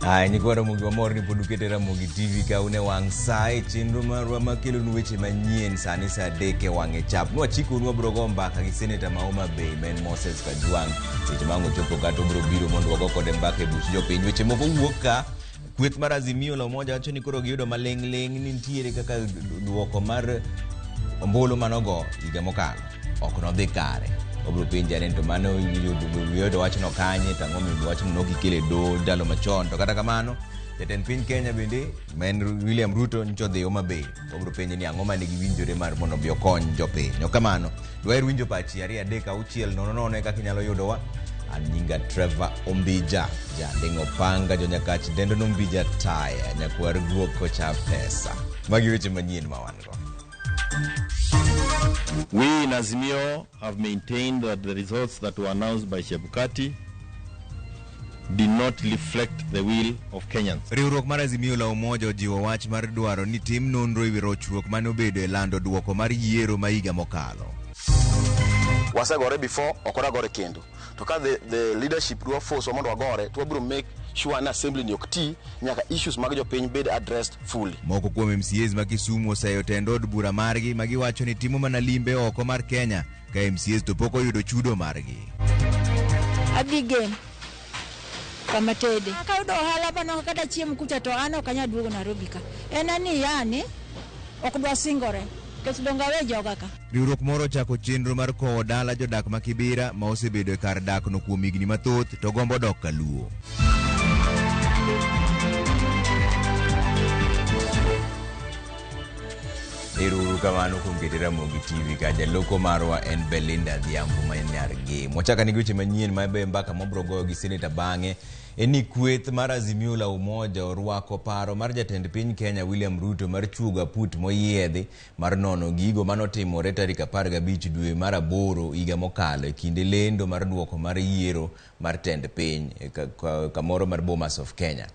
Nyikwa Ramogi Oimore ni podukete RAMOGITV ka une wang sai chenro marwa makelo weche manyien sani saa 3 wang'e chap. Nwachiko nwa bro go mbaka gi Senator ma Homa Bay men Moses Kajwang. Seche mango chopo kato bro biro mondo wago kode mbaka e buch jopiny. Weche moko wuok ka kweth mar Azimio la Umoja wacho ni koro giyudo maleng' ni nitiere kaka duoko mar ombulu manogo higa mokalo ok no dhi kare. Obro pinja ni to mano yudo wachno kanye tango mi wachno no gikele do ndalo machon to kata kamano jatend piny Kenya bende men William Ruto ncho dhi Homa Bay. Obro pinje ni ang'o mane giwinjore mar mondo bi okony jopiny. No kamano dwaer winjo pachi 2-3-6 kaka inyalo yudowa. Anyinga Trevor Ombija jandingo panga jonyakach dendo nombija taya nyakwar guoko cha pesa. Magi weche manyien mawango. We in Azimio have maintained that the results that were announced by Chebukati did not reflect the will of Kenyans. Riwruok mar Azimio la Umoja ojiwo wach mar dwaro ni tim nonro ewi rochruok mane obedo e lando duoko mar yiero ma higa mokalo. Wasegore before okora gore kendo. To ka the leadership do force omondo wagore to wabiro make sure na assembly ni okti nyaka issues mag jopiny bed addressed fully. Moko kuom MCAs ma Kisumu oseyo tend od bura margi ma giwacho ni timo mana limbe oko mar Kenya ka MCAs to pok oyudo chudo margi. Abigem kama tede akayudo ohala bano kata chiemo kucha to an ok anyal duogo Nairobi ka. En ani yani ok dwa singore. Riwruok moro chako chenro mar kowo dala jodak ma Kibira ma osebedo e kar dak no kuom higni mathoth to gombo dok Kaluo. Ero kamano kuom keto RAMOGITV ka jaloko marwa en Belinda Dhiambo ma nyargi. Mochaka ni weche manyien ma be mbaka mobro goyo gi Senator bang'e eni kweth mar Azimio la Umoja orwako paro mar jatend piny Kenya William Ruto mar chugo aput moyiedhi mar nono gigo manotimore tarik 15 dwe mar 8 higa mokalo e kinde lendo mar duoko mar yiero mar tend piny kamoro mar Bomas of Kenya.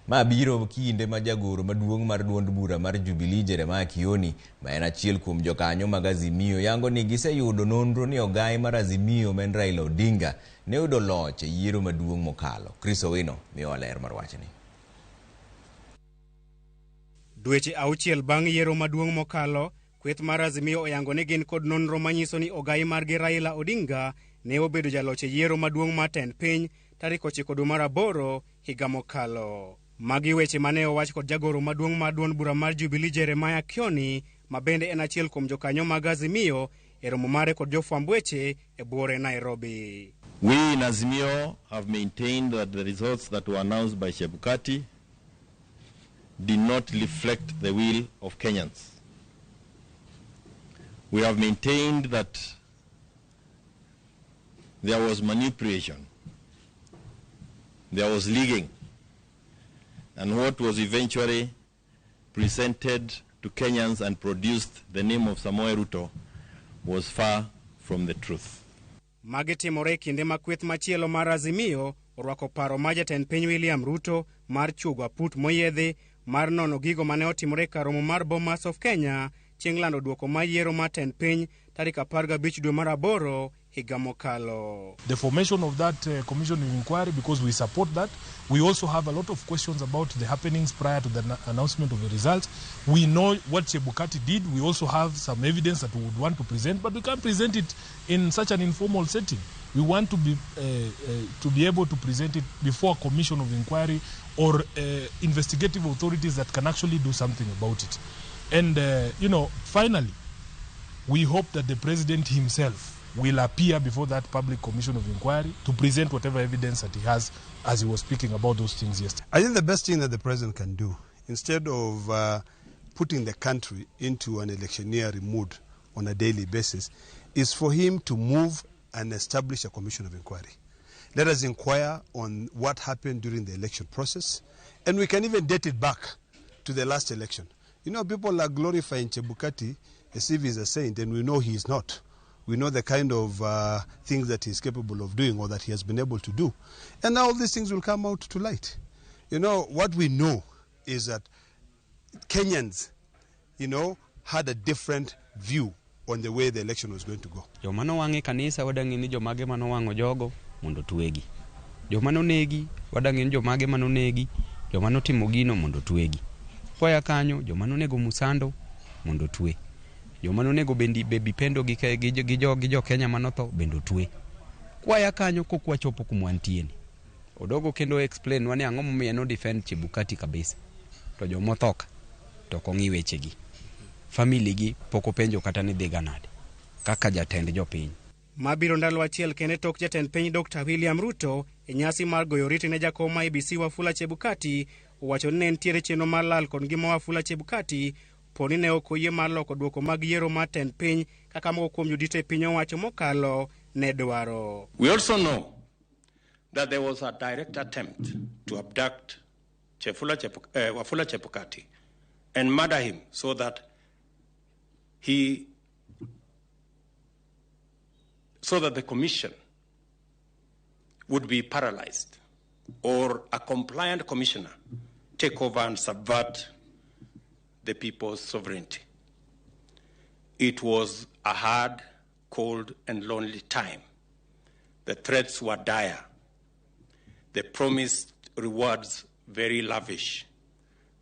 Ma biro kinde ma jagoro maduong' mar duond bura mar Jubilee Jeremiah Kioni ma en achiel kuom jokanyo mag Azimio yango ni giseyudo nonro ni ogai mar Azimio men Raila Odinga ne yudo loch e yiero maduong' mokalo. Chris Owino miyo ler mar wachni. Dweche 6 bang' yiero maduong' mokalo, kweth mar Azimio oyango ni gin kod nonro manyiso ni ogai margi Raila Odinga ne obedo jaloch e yiero maduong' mar tend piny tarik 9 dwe mar 8 higa mokalo. Magi weche mane owach kod jagoro maduong' mar duond bura mar Jubilee Jeremiah Kioni ma bende en achiel kuom jokanyo mag Azimio e romo mare kod jofwamb weche e buore Nairobi. We in Azimio have maintained that the results that were announced by Chebukati did not reflect the will of Kenyans. We have maintained that there was manipulation, there was leaking, and what was eventually presented to Kenyans and produced the name of Samoei Ruto was far from the truth. Magi timore kinde ma kweth machielo mar Azimio orwako paro ma jatend piny William Ruto mar chugo aput moyiedhi mar nono gigo mane otimore kar romo mar Bomas of Kenya chieng' lando duoko ma yiero mar tend piny tarik 15 dwe mar 8 higa mokalo. The formation of that commission of inquiry, because we support that. We also have a lot of questions about the happenings prior to the announcement of the results. We know what Chebukati did. We also have some evidence that we would want to present, but we can't present it in such an informal setting. We want to be able to present it before a commission of inquiry or investigative authorities that can actually do something about it. And, finally, we hope that the president himself will appear before that public commission of inquiry to present whatever evidence that he has, as he was speaking about those things yesterday. I think the best thing that the president can do, instead of putting the country into an electioneering mood on a daily basis, is for him to move and establish a commission of inquiry. Let us inquire on what happened during the election process, and we can even date it back to the last election. People are glorifying Chebukati as if he's a saint, and we know he is not. We know the kind of things that he's capable of doing or that he has been able to do. And now all these things will come out to light. What we know is that Kenyans, had a different view on the way the election was going to go. Jomano wange kanisa wadangi ni jomage mano wango jogo mondo tuegi. Jomano negi wadangi ni jomage mano negi joma notimo gino mondo twegi. Kwaya kanyo joma nonego Musando mondo twe. Joma nonego bebi pendo gi jo Kenya manotho bendo twe. Kwaya kanyo kokwa chopo kumwantieni. Odogo kendo explain wani ang'o momiyo no defend Chebukati kabisa. To joma othoka to kongi wechegi. Family gi poko penjo kata ni dhiga nade kaka jatend jopiny. Mabiro ndalo achiel kende tok jatend piny Dr. William Ruto e nyasi mar goyo oriti ne jakom ma IEBC Wafula Chebukati owacho ni ne nitiere chenro mar lal kod ngima Wafula Chebukati poni ne ok oyie mar loko duoko mag yiero mar tend piny kaka moko kuom jodito e piny owacho mokalo ne dwaro. We also know that there was a direct attempt to abduct Wafula Chebukati and murder him so that the commission would be paralyzed, or a compliant commissioner take over and subvert the people's sovereignty. It was a hard, cold, and lonely time. The threats were dire. The promised rewards very lavish,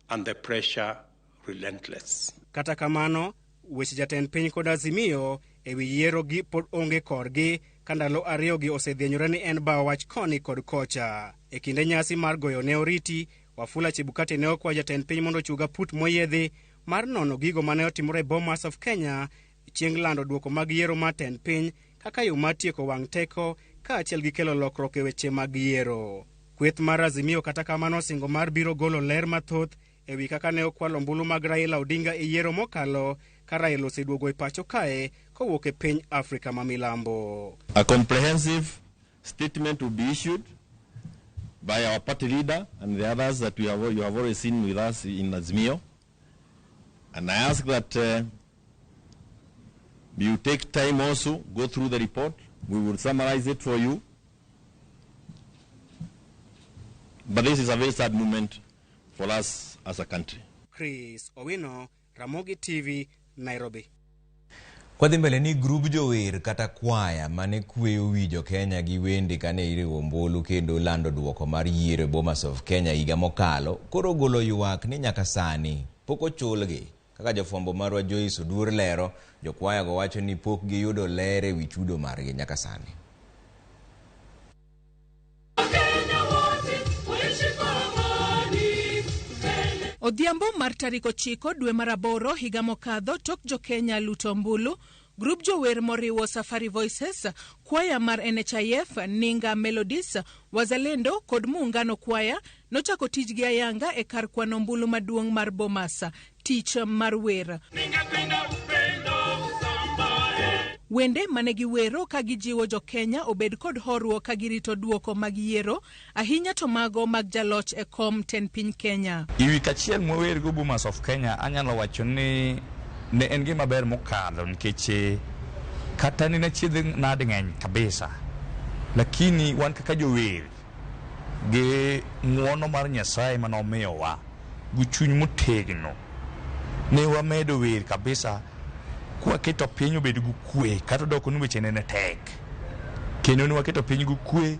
and the pressure relentless. Kata kamano, weche jatend piny kod Azimio ewi yiero gi pod onge korgi kandalo ariyo gi osedhienyore ni en bawo wach koni kod kocha. E kinde nyasi mar goyo ne oriti, Wafula Chebukati ne okwa jatend piny mondo chuga put moyedhi mar nono gigo mane otimore Bomas of Kenya chieng' lando duoko mag yiero mar tend piny kaka yo mar tieko wang' teko kaachiel gi kelo lokruok e weche mag yiero. Kweth mar Azimio kata kamano singo mar biro golo ler mathoth ewi kaka ne okwalo ombulu mag Raila Odinga e yiero mokalo ka Raila oseduogo e pacho kae kowuok e piny Afrika ma milambo. A comprehensive statement will be issued by our party leader and the others that you have already seen with us in Azimio. And I ask that you take time also, go through the report. We will summarize it for you. But this is a very sad moment for us as a country. Chris Owino, Ramogi TV, Nairobi. Kwadhi mbele ni grup jower kata kwaya mane kweyo wijo Kenya gi wende kane iriwo ombulu kendo lando duoko mar yiero Bomas of Kenya higa mokalo koro golo ywak ni nyaka sani pok ochulgi. Kaka jofwambo marwa Joyce Odur lero, jokwaya go wacho ni pok giyudo ler ewi chudo margi nyaka sani. Odhiambo mar tarik 9 dwe mar 8 higa mokadho tok jo Kenya luto ombulu, grup jower moriwo Safari Voices, kwaya mar NHIF, Ninga Melodies, Wazalendo kod Muungano kwaya nochako tijgi ayanga e kar kwano ombulu maduong' mar Bomas, tich mar wer. Wende mane giwero ka gijiwo jo Kenya obed kod horuok ka girito duoko mag yiero, ahinya to mago mag jaloch e kom ten piny Kenya. Iwi kachiel mower go Bomas of Kenya anyalo wacho ni ne en gima ber mokalo nikech kata ni na chiedh nade ng'eny kabisa, lakini wan kaka jower gi ng'uono mar Nyasaye manomiyowa gi chuny motegno ne wamedo wer kabisa kwa keto piny obed gu kwe kata doko ni weche nene tek kendo ni waketo piny gu kwe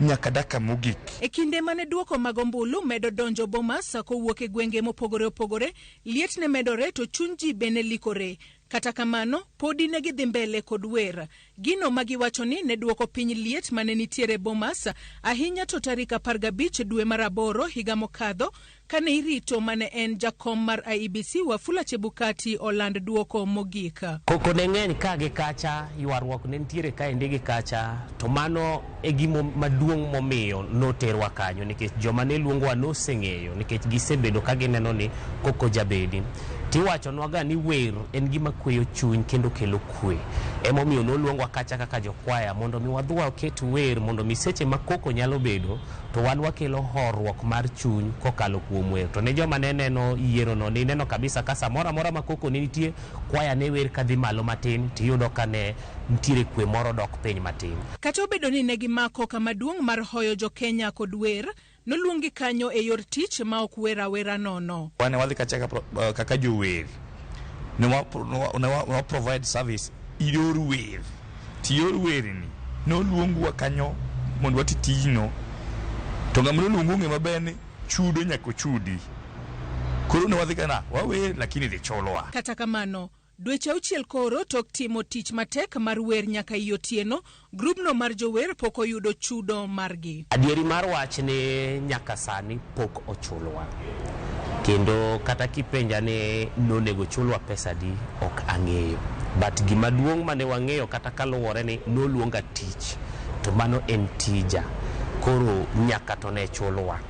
nyaka daka mogik. E kinde mane duoko mag ombulu medo donjo Bomas kowuok e gwenge mopogore opogore, liet ne medore to chuny ji bende likore. Kata kamano, podi ne gidhi mbele kod wer. Gino magiwacho ni ne duoko piny liet mane nitiere Bomas, ahinya to tarik 15 dwe mar 8 higa mokadho, kane irito mane en jakom mar IEBC Wafula Chebukati oland duoko mogika. Koko ne ng'eny ka gi kacha, ywaruok ne nitiere ka ndege kacha, to mano e gimo maduong' momiyo noterwa kanyo nikech joma ne luongwa noseng'eyo nikech gisebedo ka gineno ni koko jabedi. Tiwacho nwaga ni wer en gima kweyo chuny kendo kelo kwe. Emomiyo noluongwa kacha kaka jokwaya mondo mi wadhwa ket wer mondo mi seche makoko nyalo bedo to wan wakelo horuok mar chuny kokalo kuom wer. To ne joma ne neno yiero no ni neno kabisa ka samora mora makoko ne nitie kwaya ne wer kadhi malo matin tiyudo ka ne ntiere kwe moro dok piny matin. Kata obedo ni ne gimako kama duong' mar hoyo jo Kenya kod wer, noluongi kanyo e yor tich ma ok wera wera nono. Wane wadhi kacha kaka jower ne provide service iyor wer. Tiyor wer ni noluongwa kanyo mondo wati tijno. To ng'ama noluongo ng'e maber ni chudo nyako chudi. Koro ne wadhi kana wawe lakini dhi cholowa. Kata kamano, dweche 6 koro tok timo tich matek mar wer nyaka otieno, grubno mar jower pok oyudo chudo margi. Adieri mar wach ne nyaka sani pok ochulowa. Kendo kata kipenja ne nonego chulwa pesa di ok ang'eyo. But gima duong' mane wang'eyo kata kaluwore ni noluonga tich. To mano en tija. Koro nyaka to ne chulwa.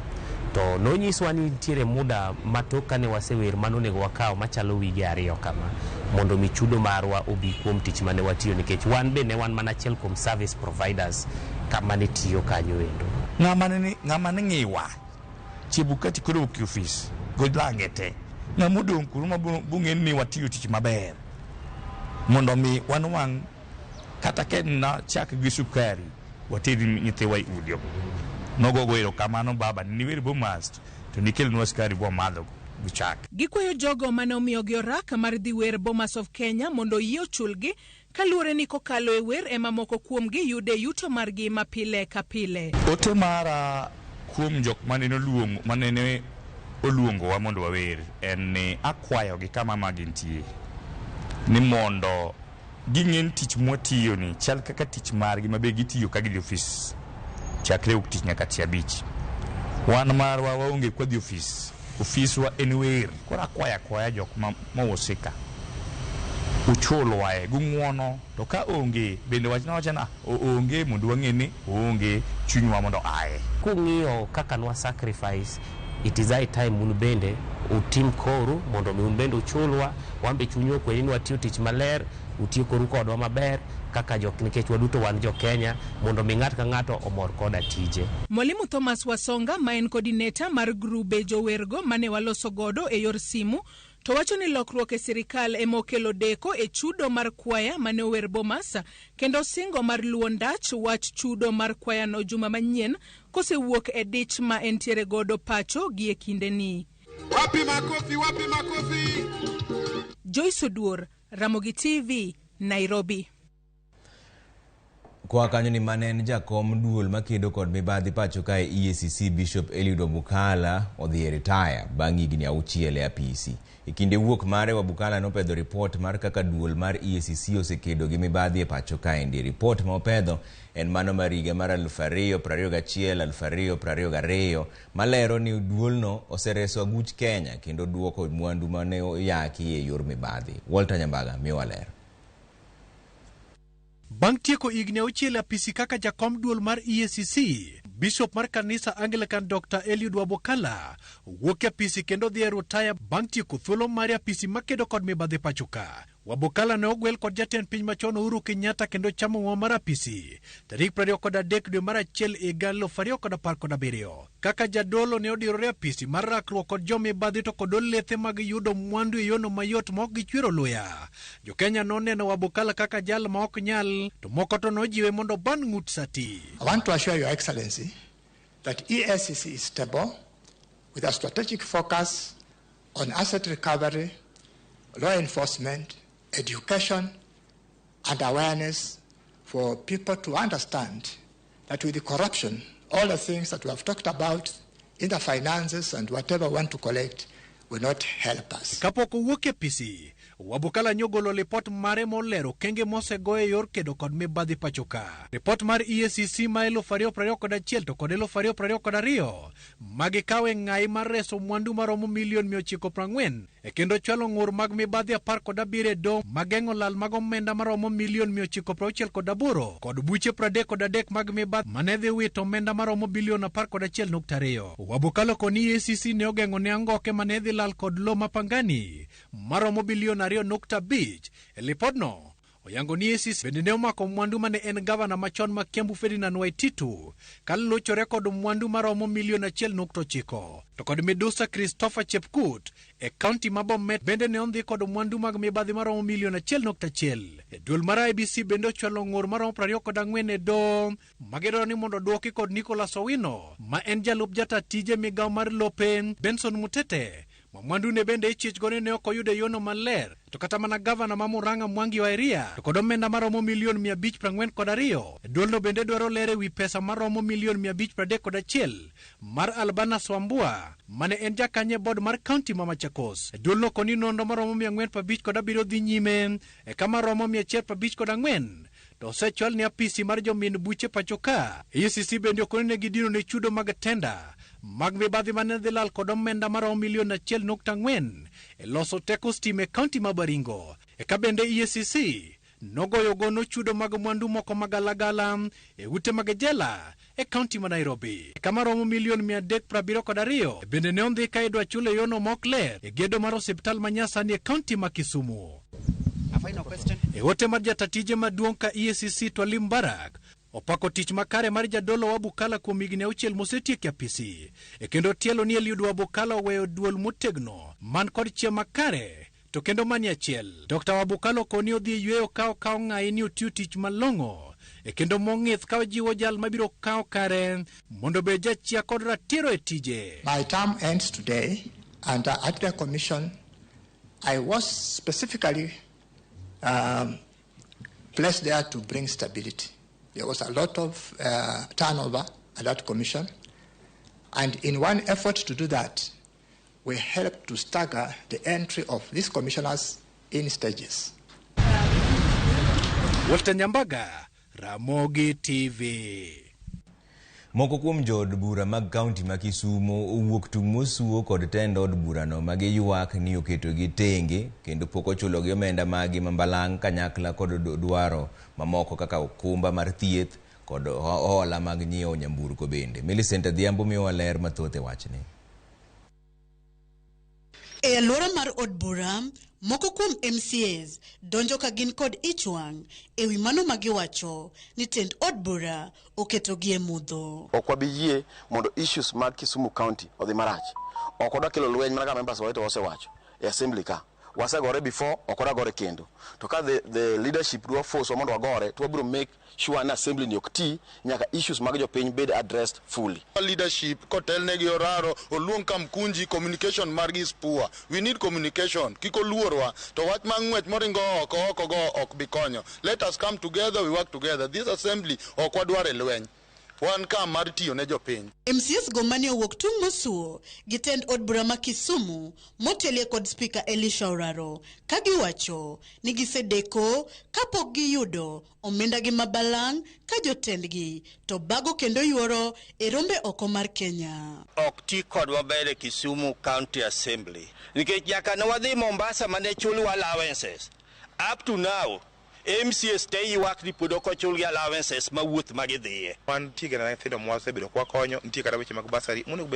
To nonyiswa ni nitiere muda matok kane wasewer manonego wakaw machalo wige 2 kama mondo mi chudo marwa obi kuom tich mane watiyo nikech wan be ne wan mana achiel kuom service providers kama ne tiyo kanyo endo. Ng'ama ne ng'iwa Chebukati koro ok office godlange te ng'amodong' kuro mabung'en ni watiyo tich maber mondo mi wan wang' kata na chak gi sukari watedi nyithiwa i udio. Nogogo erokamano baba ni wer bomas to nikelnwa skari bo madho gichak. Gikwayo jogo mane omiyogi orak mar dhi wer Bomas of Kenya mondo yie ochulgi kaluwore ni kokalo e wer ema moko kuomgi yude yuto margi mapile ka pile. Ote mara kuom jok manene oluongowa mondo wawer en ni akwayogi kama magintie ni mondo ging'en tich mwatiyo ni chal kaka tich margi mabe gitiyo ka gidhi office chakre ok tich nyaka 5. Wan marwa waonge kwa dhi office wa en wer. Kora kwaya jok mawosika uchulwa gung'wono to ka onge bende wachna onge mondo wang'e ni onge chunywa mondo aye. Kung'iyo kaka nwa sacrifice, it is high time un bende utim koru mondo mi un bende uchulwa, wambe chunyo kweni ni watiyo tich maler, utiyo koru kodwa maber kaka jok nikech waduto wan jo Kenya mondo mi ng'at ka ng'ato omor koda tije. Mwalimu Thomas Wasonga ma en coordinator mar grube jowergo mane waloso godo e yor simu to wacho ni lokruok e sirikal ema okelo deko e chudo mar kwaya mane ower Bomas kendo singo mar luwo ndach wach chudo mar kwaya no juma manyien kosewuok e dich ma entiere godo pacho gi e kinde ni. Wapi makofi. Joyce Oduor, Ramogi TV, Nairobi. Kwa kanyo ni manen jakom duol makedo kod mibadhi pacho kae EACC Bishop Eliud Wabukala odhi retire bang' higni 6 e apisi. E kinde wuok mare Wabukala nopedho report mar kaka duol mar EACC osekedo gi mibadhi e pacho kae. Ndi report ma opedho en mano mar higa mar 2021 2022 malero ni duolno osereso aguch Kenya kendo duoko mwandu mane oyaki e yor mibadhi. Walter Nyambaga miyo lero. Bang' tieko higni 6 apisi kaka jakom duol mar EACC, Bishop mar kanisa Anglican Dr. Eliud Wabukala wuok e apisi kendo dhi retire bang' tieko thuolo mar apisi makedo kod mibadhi pachoka. Wabukala ne ogwel kod jatend piny machon Uhuru Kenyatta kendo chamo ng'wa mar apisi tarik 23 dwe mar 1 higa 2017. Kaka jadolo ne odirore apisi mar rakruok kod jomibadhi to kod lethe mag yudo mwandu e yono mayot ma ok gichwero luya. Jo Kenya noneno Wabukala kaka jal ma ok nyal to moko to nojiwe mondo ban ng'ut sati. I want to assure Your Excellency that EACC is stable with a strategic focus on asset recovery, law enforcement, education and awareness for people to understand that with the corruption, all the things that we have talked about in the finances and whatever we want to collect will not help us. Kapok owuok e PC, Wabukala nyogolo report mare molero kenge mosego e yor kedo kod mibadhi pachoka. Report mar EACC ma 2021 to kod 2022 magikawe ng'ai mar reso mwandu maromo $940,000 e kendo chwalo ng'ur mag mibadhi 17 do mageng'o lal mag omenda maromo $968 kod buche 33 mag mibadhi manedhi wito omenda maromo $11.2. Wabukala koni EACC ne ogeng'o ne angoke manedhi lal kod lo mapangani maromo $2.5 e lipodno oyango ni EACC bende ne omako mwandu mane en gavana machon ma Kiambu Ferdinand Waititu kaluchore kod mwandu maromo $1.9 to kod Medusa Christopher Chepkut e county ma Bomet bende ne ondhi kod mwandu mag mibadhi maromo $1.1. E duol mar IBC bende ochwalo ng'ur maromo 24 e do magero ni mondo duoki kod Nicholas Owino ma en jalup jata tije migawo mar lope Benson Mutete mwandu ne bende ichich gone ne ok oyude yono maler to kata mana gavana ma Murang'a Mwangi wa Iria to kod omenda maromo milion 542 duolno bende dwaro lere wi pesa maromo milion 531 mar Albana Swambua mane en jakanye board mar county ma Machakos. Duolno koni nonro maromo 457 dhi nyime kama romo 154 to osechwal ni apisi mar jomin buche pachoka. EACC bende okoni ne gidino ne chudo mag tenda mag mibadhi mane dhi lal kod omenda maromo milion 1.4 loso teko stima county ma Baringo. Eka bende EACC nogoyo gono chudo mag mwandu moko magalagala ute mag jela county ma Nairobi. Kama romo milion 372 bende ne ondhi ka idwa chulo yono mokler gedo mar osiptal manyasani county ma Kisumu. Ote mar jatatije maduong' ka EACC Twalim Barak opako tich makare mar jadolo wa Bukala kuom higni 6 mosetieko apisi kendo tielo ni Eliud Wabukala oweyo duol motegno man kod chia makare to kendo mani achiel. Dr. Wabukala koni odhi yweyo kao ng'ayi ni otiyo tich malong'o kendo mong'ith ka ojiwo jal mabiro kao kare mondo be jachia kod ratiro e tije. My term ends today and at the commission I was specifically placed there to bring stability. There was a lot of turnover at that commission, and in one effort to do that, we helped to stagger the entry of these commissioners in stages. Walter Nyambaga, Ramogi TV. Moko kuom jood bura mag kaunti ma Kisumo owuok tung' mosuo kod tend od burano ma giywak ni oketogi tenge kendo pok ochulogi omenda magi mambalang' kanyakla kod dwaro mamoko kaka okumba mar thieth kod hola mag nyiewo nyamburko bende. Millicent Adhiambo miyowa ler mathoth e wachni. E alwora mar od bura, moko kuom MCAs donjo ka gin kod ichwang' e wi mano magiwacho ni tend od bura oketogi e mudho. Ok wabiyie mondo issues mag Kisumu County odhi marach. Ok odwa kelo lweny mana ka members wa osewacho e assembly ka. Wasegore before, ok odwa kendo. To ka the leadership dwa force mondo wagore, to wabiro make sure na assembly ni okti nyaka issues mag jopiny bed addressed fully. Leadership kotel negi oraro oluong kamkunji communication margi is poor. We need communication. Kiko luorwa to wach mang'wech moringo oko go ok bikonyo. Let us come together, we work together. This assembly ok wadware lweny. Wan ka mar tiyo ne jopiny. MCS Gomani owuok tung' mosuo gi tend od bura ma Kisumu motelie kod speaker Elisha Oraro ka giwacho ni gisedeko kapok giyudo omenda gi mabalang' ka jotendgi to bago kendo yuoro e rombe oko mar Kenya. Ok ti kod wabere Kisumu County Assembly nikech nyaka ne wadhi Mombasa mane chulwa allowances. Up to now MCS te ywak ni pod ok ochulgi allowances ma wuoth magidhiye. Wan tiga na nyithindo mwasebedo kwa konyo nitie kata weche mag basari monego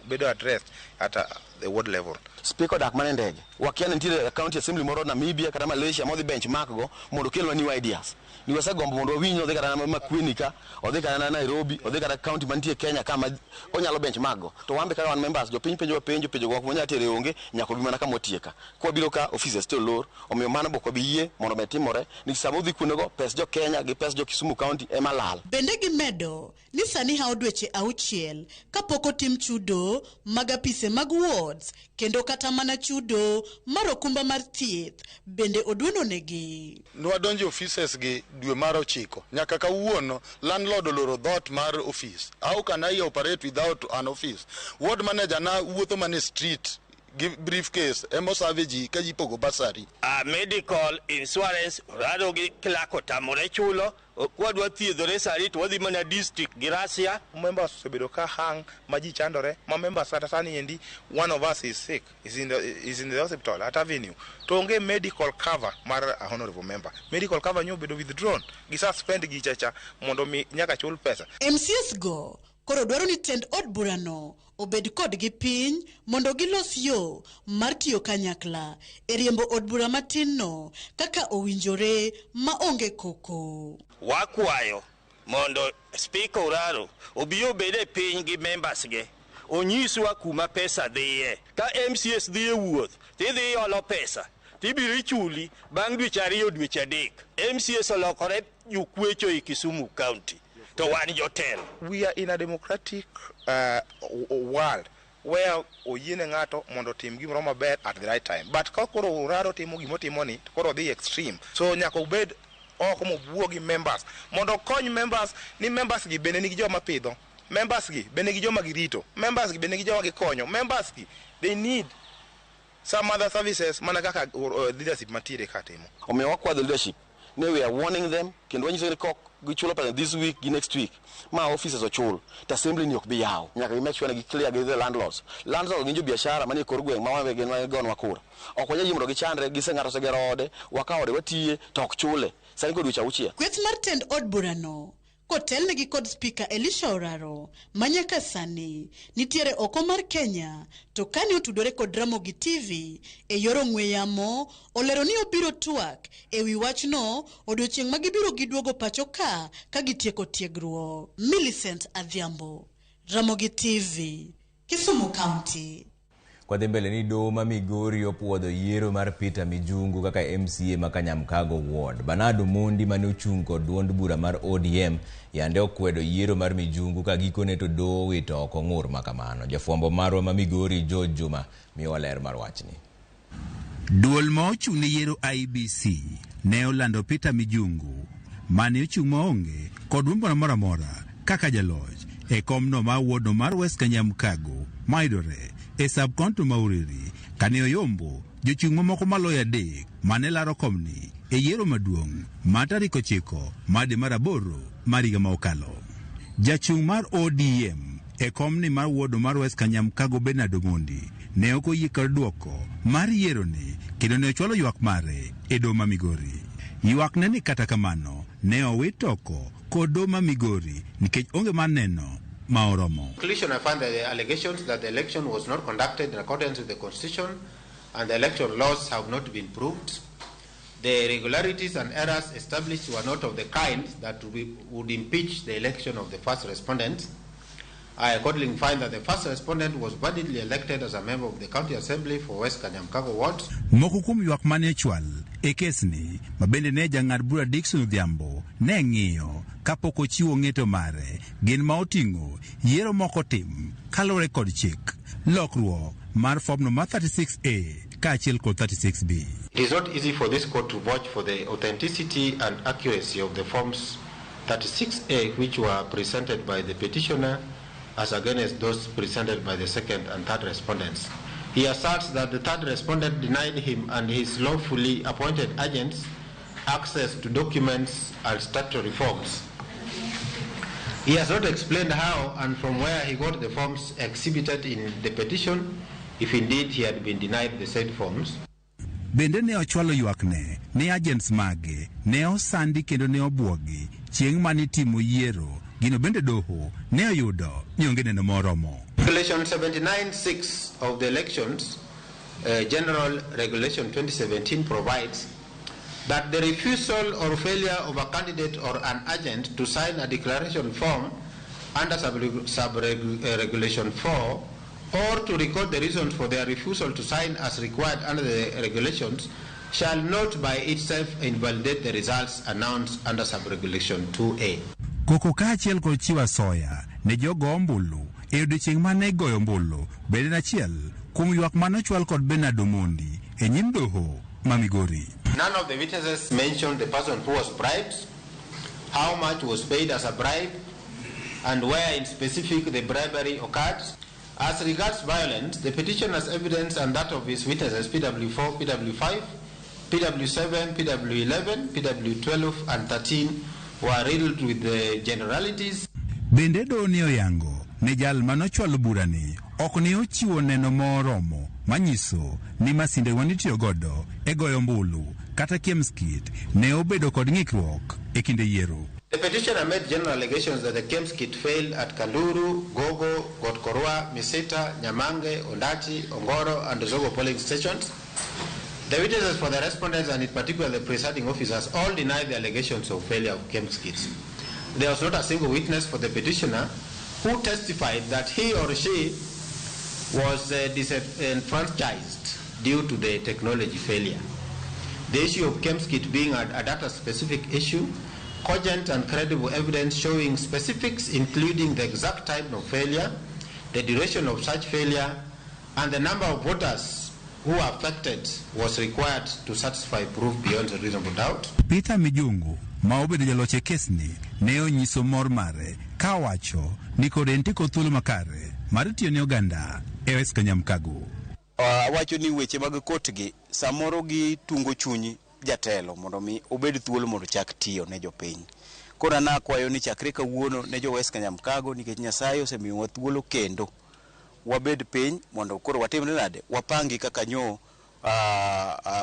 bedo addressed at the ward level. Speaker dak mane ndege wakia nitie county assembly moro Namibia kata Malaysia modhi benchmark go mondo kelwa new ideas. Ni wasegombo mondo winyo odhi kata na Makueni ka odhi kata na Nairobi odhi kata county mantie Kenya kama onyalo benchmark go. To wambe kaka wan members jopiny penjo go monya tere onge nyako bi mana kama otieka. Kwa biro ka offices to lor omiyo mano boko biye mondo metimore ni samodhi kunego pes jo Kenya gi pes jo Kisumu County ema lal. Bende gimedo ni sani hao dweche 6 kapok otim chudo mag apise mag wards kendo kata mana chudo mar okumba mar thieth bende oduono negi. Nwadonjo offices gi dwe mar 9 nyaka kawuono landlord oloro dhot mar office. How can I operate without an office? Ward manager na wuotho mane street give briefcase emo savage ka jipogo basari. Medical insurance rado gi klako tamore chulo kwadwa thiedhore sari to wadhi mana district Girasia. Members osebedo ka hang maji chandore ma members kata sani endi one of us is sick is in the hospital at Avenue to onge medical cover mar a honorable member. Medical cover nyo bedo withdrawn gi suspend gi chacha mondo mi nyaka chul pesa. MCS go koro dwaro ni tend od burano obed kod gi piny mondo gilos yo mar tiyo kanyakla e riembo od bura matin no kaka owinjore ma onge koko. Wakwayo mondo Speaker Oraro obiyo bede piny gi members ge onyiswa kuma pesa dhiye. Ka MCS dhiye wuoth tidhi olo pesa tibiro ichuli bang' dweche 2 dweche 3. MCS olokore jukwecho e Kisumu County to wan jotelo. We are in a democratic world where oyiene ng'ato mondo tim gimoro maber at the right time. But ka koro Uraro timo gimotimoni, to koro dhi extreme. So nyaka ubed oko mobuo gi members mondo kony members ni members gi bende nigi joma pidho, members gi bende nigi joma girito, members gi bende nigi joma gikonyo, members gi they need some other services mana kaka leadership matire katimo. Omiyo wakwadho leadership ne we are warning them kendo wanyiso ni kok gichulo pesa this week gi next week ma offices ochul to assembly ni ok bi yaw nyaka make sure ni clear gi the landlords gin jo biashara manie kor gweng' ma wawe gin gon makura ok wanyal yimo gi chandre giseng'ato segero ode wakaode watie to ok chule sani kod weche auchiel. Kweth mar tend od burano kotelnegi kod spika Elisha Oraro manyaka sani nitiere oko mar Kenya to kani otudore kod Ramogi TV e yor ong'we yamo olero ni obiro twak e wi wachno odiochieng' ma gibiro giduogo pacho ka gitieko tiegruok. Millicent Adhiambo, Ramogi TV, Kisumu County. Kwadhi mbele ni doho ma Migori opuodho yiero mar Peter Mijungu kaka MCA ma Kanyamkago Ward. Bernardo Mondi mane ochung' kod duond bura mar ODM yande okwedo yiero mar Mijungu ka gikone to doho wito oko ng'ur makamano. Jafwambo marwa ma Migori George Juma miwa ler mar wachni. Duol ma ochung' ne yiero IBC ne olando Peter Mijungu mane ochung' maonge kod wimbo moro amora kaka jaloch e komno ma wuodo mar West Kanyamkago maidore e subkonto mauriri kane oyombo jochung' mamoko maloyo adek mane laro komni e yiero maduong' ma tarik 9 made mar 8 mar higa ma okalo. Jachung' mar ODM e komni mar wuodo mar West Kanyamkago Bernardo Mondi ne ok oyie kod duoko mar yiero ni kendo ne ochwalo ywak mare e doho ma Migori. Ywak ne ni kata kamano ne owit oko kod doho ma Migori nikech onge mar neno Maoromo. Conclusion, I find that the allegations that the election was not conducted in accordance with the Constitution and the election laws have not been proved. The irregularities and errors established were not of the kind that would impeach the election of the first respondent. I accordingly find that the first respondent was validly elected as a member of the County Assembly for West Kanyamkago Ward. Moko kuom ywak mane chwal e kesni mabende ne jang'ad bura Dickson Odhiambo ne ng'iyo kapok ochiwo ng'eto mare gin ma oting'o yiero moko tim kaluwore kod chik lokruok mar fomno mar 36A kaachiel kod 36B. It is not easy for this court to vouch for the authenticity and accuracy of the forms 36A which were presented by the petitioner as against those presented by the second and third respondents. He asserts that the third respondent denied him and his lawfully appointed agents access to documents and statutory forms. He has not explained how and from where he got the forms exhibited in the petition, if indeed he had been denied the said forms. Bende ne ochwalo ywak ne agents mage ne osandi kendo ne obuogi chieng' mane timo yiero gino bende doho ne oyudo nyonge neno moromo. Regulation 79(6) of the Elections General Regulation 2017 provides that the refusal or failure of a candidate or an agent to sign a declaration form under sub-regulation 4 or to record the reasons for their refusal to sign as required under the regulations shall not by itself invalidate the results announced under sub-regulation 2A. Koko kaachiel kod chiwo asoya ne jogo ombulu e odiechieng' mane goyo ombulu bende nachiel kuom ywak mane ochwal kod Bernardo Mondi e nyim doho ma Migori. None of the witnesses mentioned the person who was bribed, how much was paid as a bribe, and where in specific the bribery occurred. As regards violence, the petitioner's evidence and that of his witnesses PW4, PW5, PW7, PW11, PW12 and 13 were riddled with the generalities. Bende do ni oyango ne jal manochwalo burani ok ne ochiwo neno moromo manyiso ni masinde wanitiyo godo e goyo ombulu kata Kemskit ne obedo kod ng'ikruok e kinde yiero. The petitioner made general allegations that the Kemskit failed at Kanduru, Gogo, Gotkorwa, Misita, Nyamange, Ondachi, Ongoro and Zogo polling stations. The witnesses for the respondents and in particular the presiding officers all denied the allegations of failure of Kemskits. There was not a single witness for the petitioner who testified that he or she was disenfranchised due to the technology failure. The issue of Kemskit being a data-specific issue, cogent and credible evidence showing specifics including the exact time of failure, the duration of such failure, and the number of voters who are affected was required to satisfy proof beyond a reasonable doubt. Peter Mijungu, ma obedo jaloch e kesni, ne onyiso mor mare ka wacho ni kod entiko thuolo makare mar tiyo ne oganda e West Kanyamkago. Wacho ni weche mag kotgi samoro gi tungo chunyi jatelo mondo mi obed thuolo mondo chak tiyo ne jopiny. Kora na kwayo ni chakre kawuono ne jo West Kanyamkago nikech Nyasaye osemiyowa thuolo kendo wabed piny mondo koro watim nade wapangi kaka nyo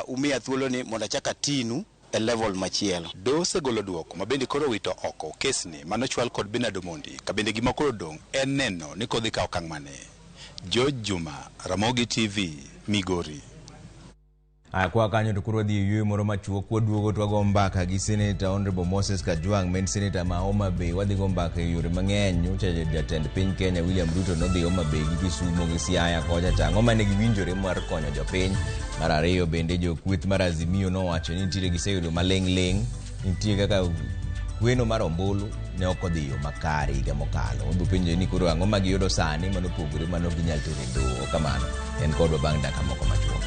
umia thuolo ni mondo chaka tinu e level machielo. Dose golo duoko mabende koro wito oko kesni manochwal kod Bernardo Mondi kabende gima koro dong en neno ni kodhi ka okang' mane. George Juma, Ramogi TV, Migori. Kwa kanyo to kuro dhi yue moro machuo kwa duogo to go mbaka gi Senator Honorable Moses Kajwang' men Senator ma Homa Bay wadhi go mbaka e yore mang'eny nyocha jatend piny Kenya William Ruto nodhi Homa Bay gi Kisumu gi Siaya kocha tang'o mane giwinjore mar konyo jopiny. Mar ariyo bende jokweth mar Azimio nowacho ni nitie giseyudo maleng' nitie kaka kweno mar ombulu ne ok odhi yo makare higa mokalo. Odhi penjo ni koro ang'o ma giyudo sani manopogore manok ginyal tere doho kamano en kodwa bang' dakika moko machuok.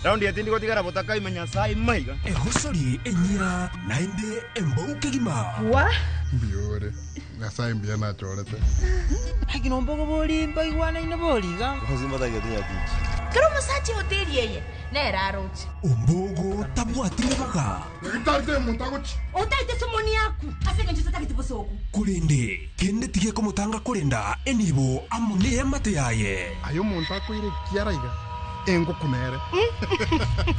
Raundi yatindi ko tigara botaka imanya sai maiga. Hosori enyira nainde embouke gima. Wa? Biore. Ngasai mbia na chorete. Hakino mbogo boli mbai wana ina boli ga. Hozima ta getinya tichi. Karo musachi hoteli yeye. Na erarochi. Ombogo tabu atinde baka. Itarde muntagochi. Otaite somoni yaku. Asenge njusa takiti bosoku. Kurende kende tige ko mutanga kurenda enibo amune amate yaye. Ayo muntako ire kiaraiga. Engo kunere.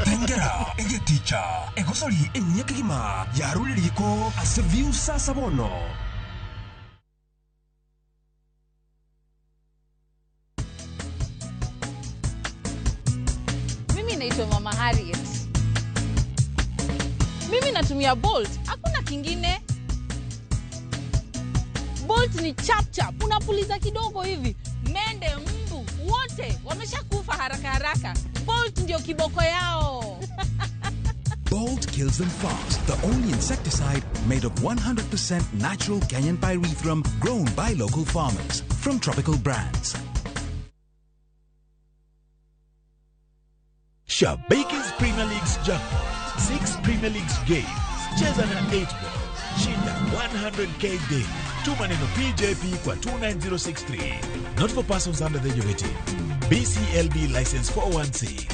Tengera ege ticha. Egosori enyeke gima. Yaruri liko aseviu sasa bono. Mimi naitwa Mama Harriet. Mimi natumia Bolt. Hakuna kingine. Bolt ni chap chap. Unapuliza kidogo hivi. Mende, mbu, wote wameshakufa haraka. Bolt ndio kiboko yao. Bolt kills them fast. The only insecticide made of 100% natural Kenyan pyrethrum grown by local farmers from tropical brands. Shabake's Premier League's jackpot. 6 Premier League's games. Cheza na 8 ball. Shinda 100k daily. Tuma neno PJP kwa 29063. Not for persons under the age of 18. BCLB license 416.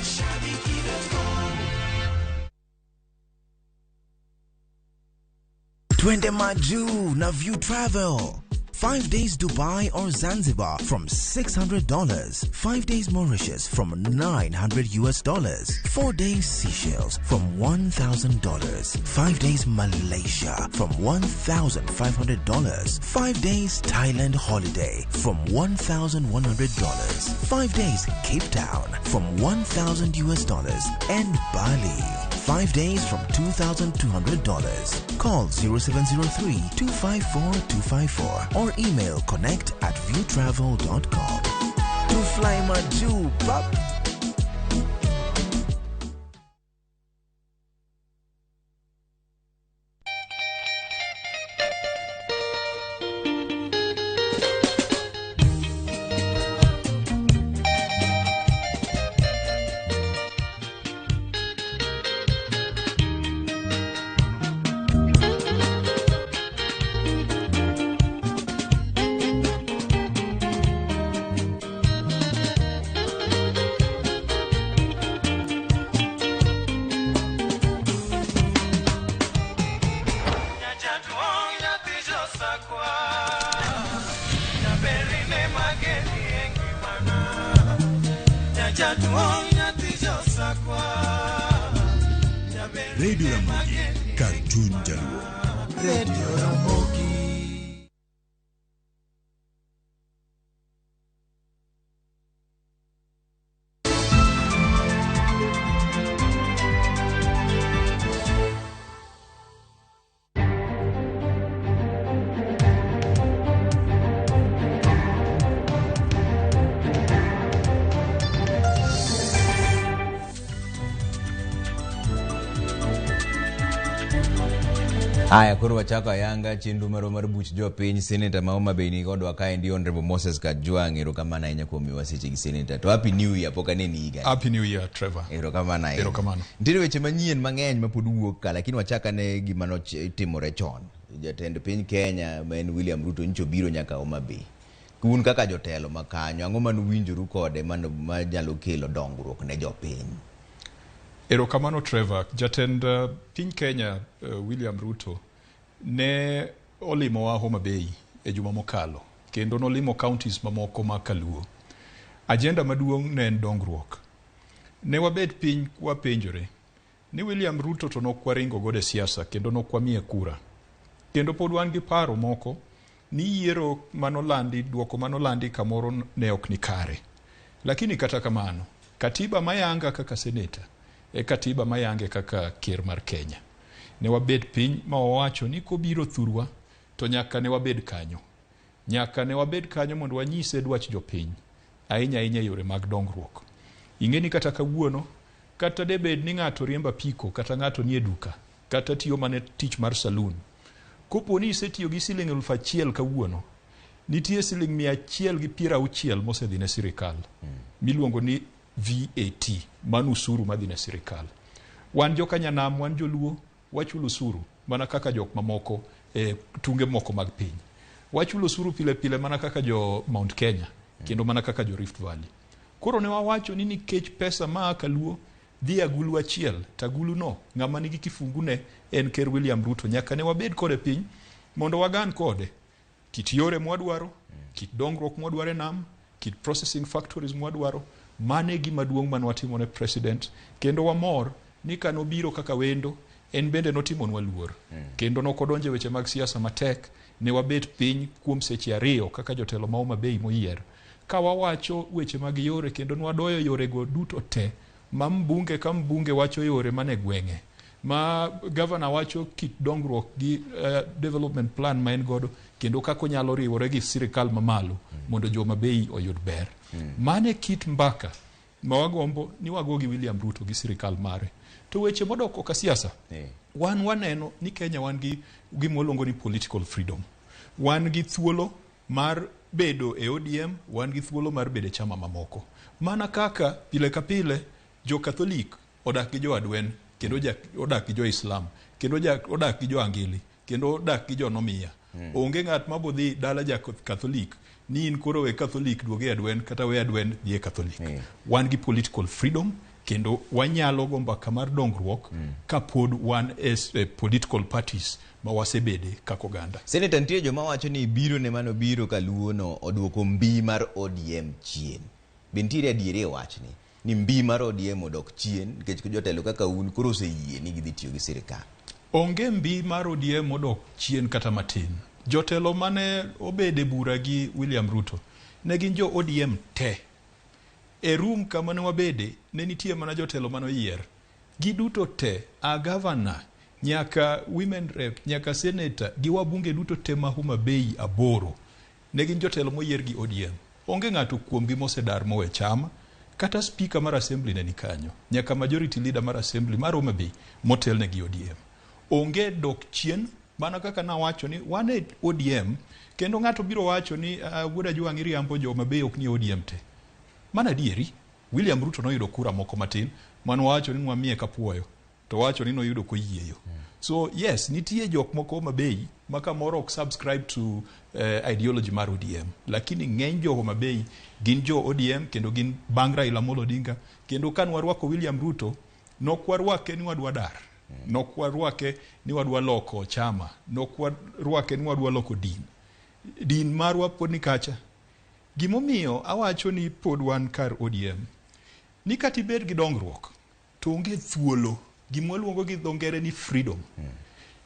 Twende Maju na View Travel. 5 days Dubai or Zanzibar from $600. 5 days Mauritius from $900. 4 days Seychelles from $1,000. 5 days Malaysia from $1,500. 5 days Thailand holiday from $1,100. 5 days Cape Town from $1,000 and Bali. 5 days from $2,200. Call 0703-254-254 or email connect@viewtravel.com. To fly Maju, pop. Radio Ramogi, Cartoon Jaluo. Radio Ramogi. Aya, koro wachako ayanga chenro mar buch jopiny. Senator ma Homa Bay ni kodwa kae ndi Honorable Moses Kajwang'. Erokamano ahinya kuom miwa seche gi Senator. To happy new year, pok aneni higa. Happy new year, Trevor. Erokamano ahinya. Erokamano. Nitiere weche manyien mang'eny mapod wuok ka, lakini wachaka ne gima notimore chon. Jatend piny Kenya ma en William Ruto nyocha obiro nyaka Homa Bay. Un kaka jotelo makanyo, ang'o mano winjoru kode manyalo kelo dongruok ne jopiny? Erokamano, Trevor. Jatend piny Kenya William Ruto ne olimowa Homa Bay e juma mokalo, kendo nolimo counties mamoko ma Kaluo. Agenda maduong' ne en dongruok. Ne wabed piny wapenjore ni William Ruto to nokwaringo gode siasa kendo nokwamie kura. Kendo pod wan gi paro moko ni yiero manolandi, duoko manolandi kamoro ne ok ni kare. Lakini kata kamano, katiba mayanga kaka seneta e katiba mayange kaka ker mar Kenya. Ne wabed piny ma wawacho ni kobiro thurwa to nyaka ne wabed kanyo. Nyaka ne wabed kanyo mondo wanyise dwach jopiny. Ahinya yore mag dongruok. Ing'eni kata kawuono, kata debed ni ng'ato riemba piko, kata ng'ato nie duka, kata tiyo mane tich mar saloon. Kopo ni isetiyo gi siling 1,000 kawuono, nitie siling 160 mosedhi ne sirikal. Miluongo ni VAT, mano usuru madhi ne sirikal. Wan joka nyanam, wan joluo, wachulo usuru mana kaka jok mamoko tunge moko mag piny. Wachulo usuru pile pile mana kaka jo Mount Kenya, kendo mana kaka jo Rift Valley. Koro ne wawacho ni nikech pesa ma Kaluo dhi agulu achiel, tagulu no ng'ama nigi kifungune en ker William Ruto. Nyaka ne wabed kode piny mondo wagan kode kit yore mwadwaro, kit dongruok mwadware nam, kit processing factories mwadwaro. Mane gima duong' man watimo ne president, kendo wamor ni kanobiro kaka wendo en bende notimonwa luor. Kendo nokodonje weche mag siasa matek. Ne wabet piny kuom seche 2 kaka jotelo ma Homa Bay moyier, ka wawacho weche mag yore, kendo nwadoyo yore go duto te. Ma mbunge ka mbunge wacho yore mane gweng'e, ma governor wacho kit dongruok gi development plan ma en godo, kendo kako nyalo riwore gi sirikal mamalo mondo jo Homa Bay oyud ber. Mane kit mbaka ma wagombo ni wago gi William Ruto gi sirikal mare. To weche modoko ka siasa, wan waneno ni Kenya wan gi gimolongo ni political freedom. Wan gi thuolo mar bedo e ODM, wan gi thuolo mar bedo e chama mamoko. Mana kaka pile ka pile jo Catholic odak gi jo Adwen, kendo odak gi jo Islam, kendo odak gi jo Angili, kendo odak gi jo Nomia. Onge ng'at mabodhi dala ja Catholic ni in koro we Catholic duoge Adwen, kata we Adwen dhiye Catholic. Wan gi political freedom, kendo wanyalo gomba kamar dongruok kapod wan as political parties ma wasebede kako ganda. Senator, ntie joma wacho ni biro ne mano biro Kaluo no oduoko mbi mar ODM chien. Bentiere adiere wachni ni mbi mar ODM odok chien nikech jotelo kaka un koro oseyie ni gidhi tiyo gi sirikal? Onge mbi mar ODM odok chien kata matin. Jotelo mane obede bura gi William Ruto ne gin jo ODM te. E room kama ne wabede ne nitie mana jotelo manoyier. Giduto te, a governor, nyaka women rep, nyaka senator, gi wabunge duto te ma Homa Bay 8 ne gin jotelo moyier gi ODM. Onge ng'ato kuomgi mosedar mowe chama, kata speaker mar assembly ne ni kanyo, nyaka majority leader mar assembly mar Homa Bay motelne gi ODM. Onge dok chien, mana kaka na wacho ni wane ODM, kendo ng'ato biro wacho ni wuoda Jwang' riambo jo Homa Bay ok ni ODM te. Mana dieri, William Ruto noyudo kura moko matin, mano wacho ni nwamie kapuoyo, to wacho ni noyudo koyieyo. So yes, nitie jok moko Homa Bay maka moro ok subscribe to ideology mar ODM, lakini ng'eny jo Homa Bay gin jo ODM, kendo gin bang' Raila Amolo Odinga, kendo kan warwako William Ruto, nokwarwake ni wadwa dar, nokwarwake ni wadwa loko chama, nokwarwake ni wadwa loko din marwa pod ni kacha. Gimomiyo awacho ni pod wan kar ODM, ni katibed gi dongruok, to onge thuolo, gimwaluongo gi dhongere ni freedom.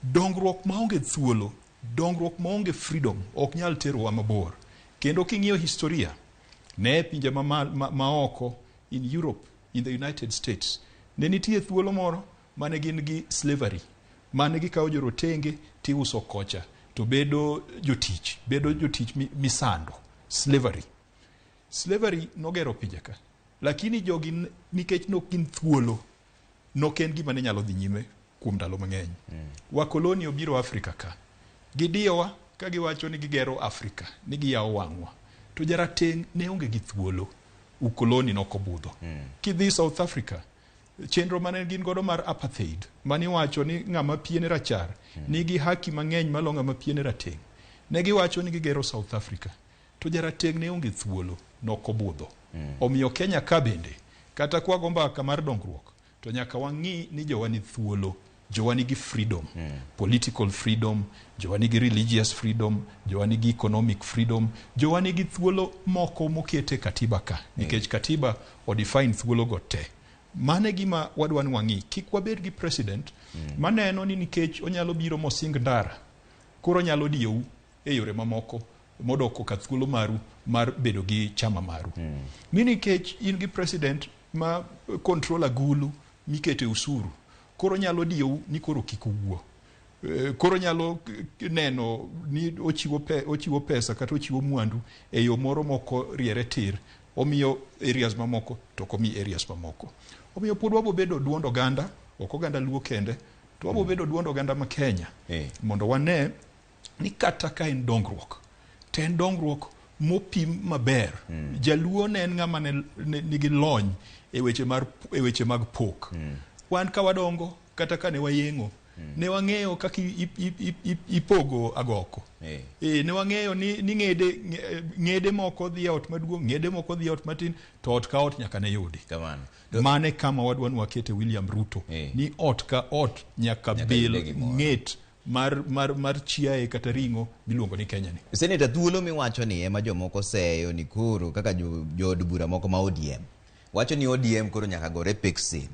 Dongruok maonge thuolo, dongruok maonge freedom ok nyal terowa mabor. Kendo king'iyo historia, ne pinje maoko in Europe, in the United States, ne nitie thuolo moro mane gin gi slavery, mane gikawo jorotenge tiuso kocha, to bedo jotich misando. Slavery nogero pinje ka, lakini jogi nikech nok gin thuolo, nok en gima ne nyalo dhi nyime kuom ndalo mang'eny. Wakoloni obiro Afrika ka. Gidiyowa ka giwacho ni gigero Afrika, ni giyawo wang'wa. To jarateng' ne onge gi thuolo. Ukoloni nokobudho. Kidhi South Africa, chenro mane gin godo mar apartheid, mani wacho ni ng'ama piene rachar, nigi haki mang'eny malo ng'ama piene rateng'. Ne giwacho ni gigero South Africa. To jarateng' ne onge thuolo, nokobudho. Omiyo Kenya ka bende, kata kwa gombaka mar dongruok, to nyaka wang'i ni jowa ni thuolo, jowa nigi freedom, political freedom, jowa nigi religious freedom, jowa nigi economic freedom, jowa nigi thuolo moko mokete katiba ka, nikech katiba odefine thuolo go te. Mane gima wadwani wang'i, kik wabed gi president, maneno ni nikech onyalo biro mosing ndara, koro nyalo diyou e yore mamoko, modoko ka thuolo maru mar bedo gi chama maru. Ni nikech in gi president ma control agulu mikete usuru, koro nyalo diyou ni koro kik uwuo. Koro nyalo neno ni ochiwo pesa kata ochiwo mwandu e yo moro moko riere tir, omiyo areas mamoko to komi areas mamoko. Omiyo pod wabo bedo duond oganda, ok oganda luo kende, to wabo bedo duond oganda ma Kenya, mondo wane ni kata ka en dongruok, to en dongruok mopim maber. Jaluo ne en ng'ama nigi lony e weche mag pok. Wan ka wadongo, kata ka ne wayengo, ne wang'eyo kaka ipogo agoko. Ne wang'eyo ni ng'ede moko dhi ot maduong', ng'ede moko dhi ot matin, to ot ka ot nyaka ne yudi. Mane kama wadwani wakete William Ruto, ni ot ka ot nyaka bil ng'et mar chiaye kata ringo miluongo ni Kenya ni. Senator, thuolo miwacho ni ema jomoko seyo ni koro kaka jood bura moko ma ODM. Wacho ni ODM koro nyaka gore peksen,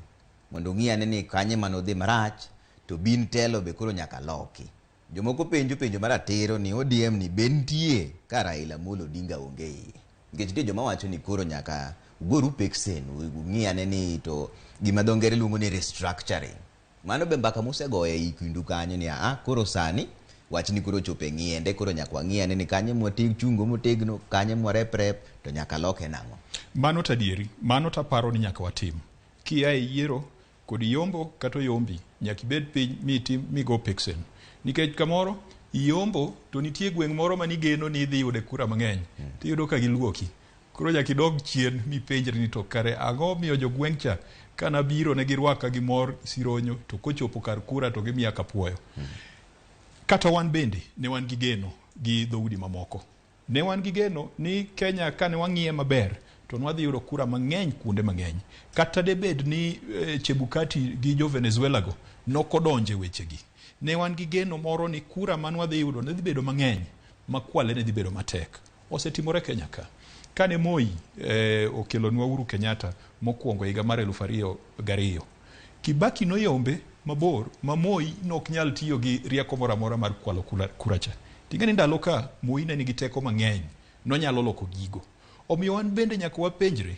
mondo ng'iyane ni kanye manodhi marach, to bin telo be koro nyaka loki. Jomoko penjo maratiro ni ODM ni bentie ka Raila Amolo Odinga onge iye. Nikech tie joma wacho ni koro nyaka ugoru peksen, ng'iyane ni to gima dho ngere luongo ni restructuring. Mano be mbaka mosegoye i kindu kanyo ni koro sani wach ni koro chope ng'iende, koro nyaka wang'iyane ni kanye mwatig chungo motegno, kanye mwarep to nyaka loke nang'o. Mano tadieri, mano taparo ni nyaka watim. Kia e yiero kod yombo kata yombi, nyaka ibed piny migo peksen. Nikech kamoro yombo to nitie gweng' moro manigeno ni idhi yude kura mang'eny, tiyudo ka giluoki. Koro nyaka idog chien mipenjri ni to kare ang'o miyo jogweng' cha kana biro ne girwaka gi mor sironyo, to kochopo kar kura to gimiya kapuoyo. Kata wan bende ne wan gi geno gi dhoudi mamoko. Ne wan gi geno ni Kenya kane wang'iye maber, to nwadhi yudo kura mang'eny kuonde mang'eny. Kata debed ni Chebukati gi jo Venezuela go nokodonje wechegi. Ne wan gi geno moro ni kura manwadhi yudo ne dhi bedo mang'eny, makwale ne dhi bedo matek. Osetimore Kenya ka. Kane Moi okelonwa Uhuru Kenyatta mokwongo higa mar 2002, Kibaki noyombe mabor ma Moi nok nyal tiyo gi rieko moro amora mar kwalo kuracha. Ting'eni ndalo ka Moi ne nigi teko mang'eny, nonyalo loko gigo. Omiyo wan bende nyaka wapenjre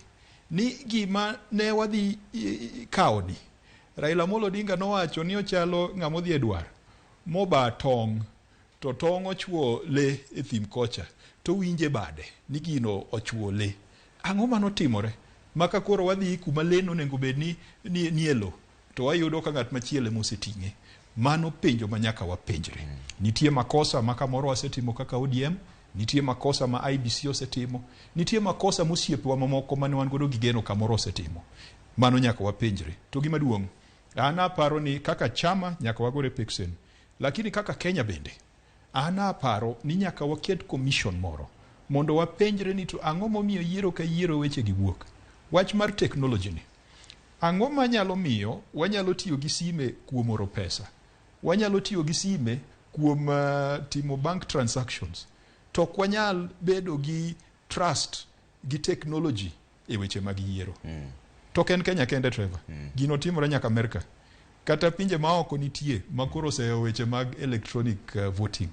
ni gima ne wadhi kaoni. Raila Amolo Odinga nowacho ni ochalo ng'ama odhi e dwar moba tong', to tong' ochuo le e thim kocha, to winje bade ni gino ochuo le. Ang'o manotimore maka koro wadhi kuma leno nengo bed ni elo, to wayudo ka ng'at machiele moseting'e. Mano penjo ma nyaka wapenjre. Nitie makosa maka moro wasetimo kaka ODM, nitie makosa ma IBC osetimo, nitie makosa mosiepewa mamoko mane wan godo gigeno kamoro osetimo. Mano nyaka wapenjre. To gima duong', ana paro ni kaka chama nyaka wagore peksen, lakini kaka Kenya bende ana paro ni nyaka waket commission moro mondo wapenjre ni to ang'o momiyo yiero ka yiero weche gi wuok. Wach mar technology ni, ang'o manyalo miyo wanyalo tiyo gi sime kuom oro pesa, wanyalo tiyo gi sime kuom timo bank transactions, to kwanyal bedo gi trust gi technology e weche mag yiero. To ken Kenya kende, Trevor, gino timore nyaka Amerika, kata pinje maoko nitie makoro seyo weche mag electronic voting.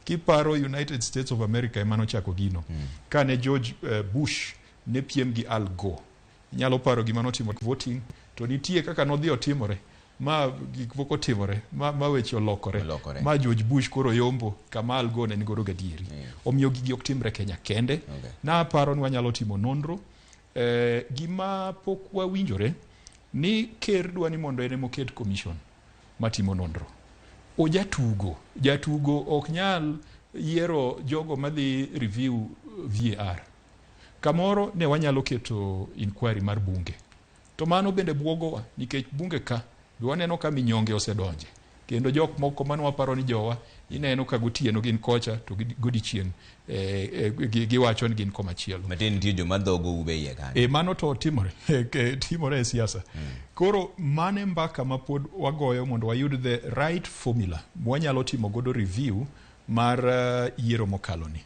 Kiparo United States of America emano chako gino. Kane George Bush ne piem gi Al Gore, nyalo paro gima notimo voting, to nitie kaka nodhi otimore, ma gik moko timore, ma weche olokore. Ma George Bush koro yombo kama Al Gore ne nigodo gadieri. Omiyo gigi ok timre Kenya kende. Na paro ni wanyalo timo nonro. Gima pok wawinjore ni ker dwani mondo ene moket commission matimo nonro. O jatugo ok nyal yiero jogo madhi review VAR. Kamoro ne wanyalo keto inquiry mar bunge. To mano bende buogowa nikech bunge ka waneno ka minyonge osedonje. Kendo jok moko mano waparo ni jowa ineno ka gotieno gin kocha to godiechieng giwacho ni gin komachielo. Matin nitie joma dhogo ube iye kanyo. Mano to timore e siasa. Koro mane mbaka ma pod wagoyo mondo wayud the right formula mwanyalo timo godo review mar yiero mokaloni.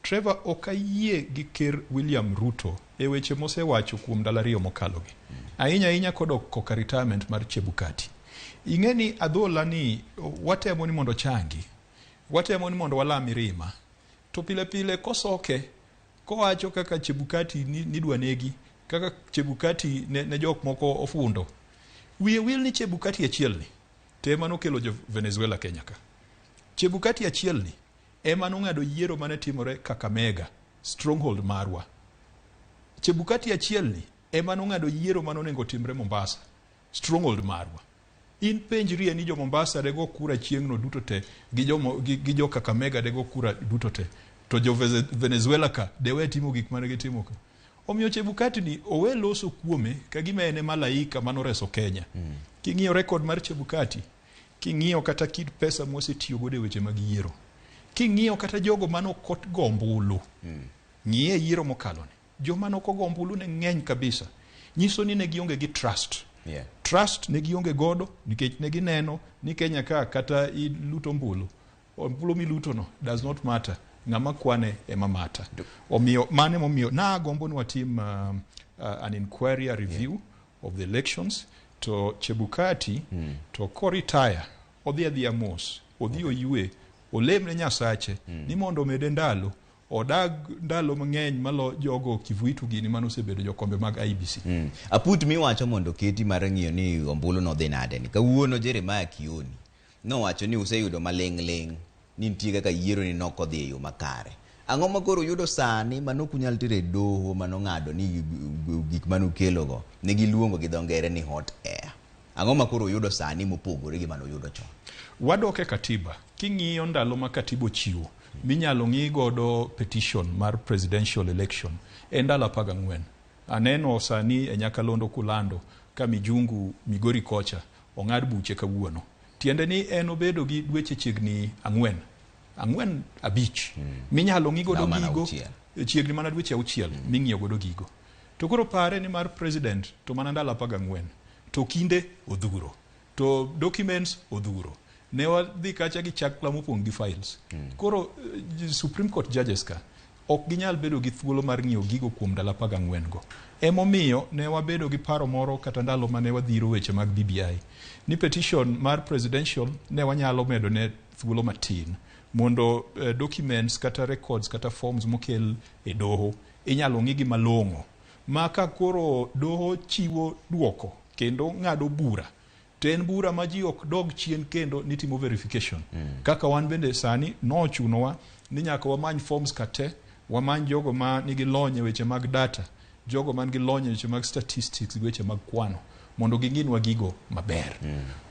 Trevor okayie gi Ker William Ruto e weche mosewacho kuom ndalo ariyo mokalogi. Ahinya kodok koka retirement mar Chebukati. Ing'eni adhola ni watemo ni mondo changi, watemo ni mondo wala mirima, to pile kosoke kowacho kaka Chebukati nidwa negi, kaka Chebukati ne jok moko ofundo. Wiye wil ni Chebukati achiel ni tema nokelo jo Venezuela Kenya ka. Chebukati achiel ni ema nong'ado yiero mane timore Kakamega, stronghold marwa. Chebukati achiel ni ema nong'ado yiero mane onego timre Mombasa, stronghold marwa. In penjrie ni jo Mombasa dego kura chieng'no duto te, gi jo Kakamega dego kura duto te, to jo Venezuela ka dewe timo gik mane gitimo ka. Omiyo Chebukati ni owe loso kuome kagima ene malaika manoreso Kenya. King'iyo rekod mar Chebukati, king'iyo kata kit pesa mosetiyo godo e weche mag yiero, king'iyo kata jogo manokot gombulu, ng'iye yiero mokaloni, joma noko mbulu ne ng'eny kabisa, nyiso ni ne gionge gi trust. Trust ne gionge godo nikech ne gineno ni Kenya ka kata iluto mbulu miluto no does not matter, ng'ama kwane ema mata. Omiyo mane momiyo na gombo ni watim an inquiry, a review of the elections to Chebukati to koritaya odhi adhiya mos, odhi oyue, olemne Nyasache ni mondo mede ndalo, odag ndalo mang'eny malo jogo kivuitu gini manosebedo jokombe mag IBC. Aput miwacho mondo keti mar ng'iyo ni ombulu no dhi nade ni kawuono Jeremiah Kioni nowacho ni useyudo maleng' ni nitie kaka yiero ni noko dhi e yo makare. Ang'o makoro yudo sani manokunyal tere doho manong'ado ni gik manokelo go ne giluongo gi dho ngere ni hot air. Ang'o makoro yudo sani mopogore gi manoyudo chon? Wadoke katiba. King'iyo ndalo ma katiba chiwo minyalo ng'i godo petition mar presidential election e ndalo 14. Aneno sani e Nyakalondo kulando ka Mijungu Migori kocha ong'ad buche kawuono. Tiende ni en obedo gi dweche chiegni 4-5 minyalo ng'i godo gigo chiegni mana dweche 6 ming'iyo godo gigo. To koro pare ni mar president to mana ndalo 14, to kinde odhuro, to documents odhuro. Ne wadhi kacha gi chakla mopong' gi files. Koro Supreme Court judges ka ok ginyal bedo gi thuolo mar ng'iyo gigo kuom ndalo 14 go. Emomiyo ne wabedo gi paro moro kata ndalo mane wadhiro weche mag BBI ni petition mar presidential ne wanyalo medo ne thuolo matin mondo documents kata records kata forms mokel e doho inyalo ng'i gi malong'o, maka koro doho chiwo duoko kendo ng'ado bura, ten bura ma ji ok dog chien kendo nitimo verification. Kaka wan bende sani nochunowa ni nyaka wamany forms kate, wamany jogo ma nigi lony e weche mag data, jogo man gi lony e weche mag statistics, weche mag kwano, mondo ging'inwa gigo maber.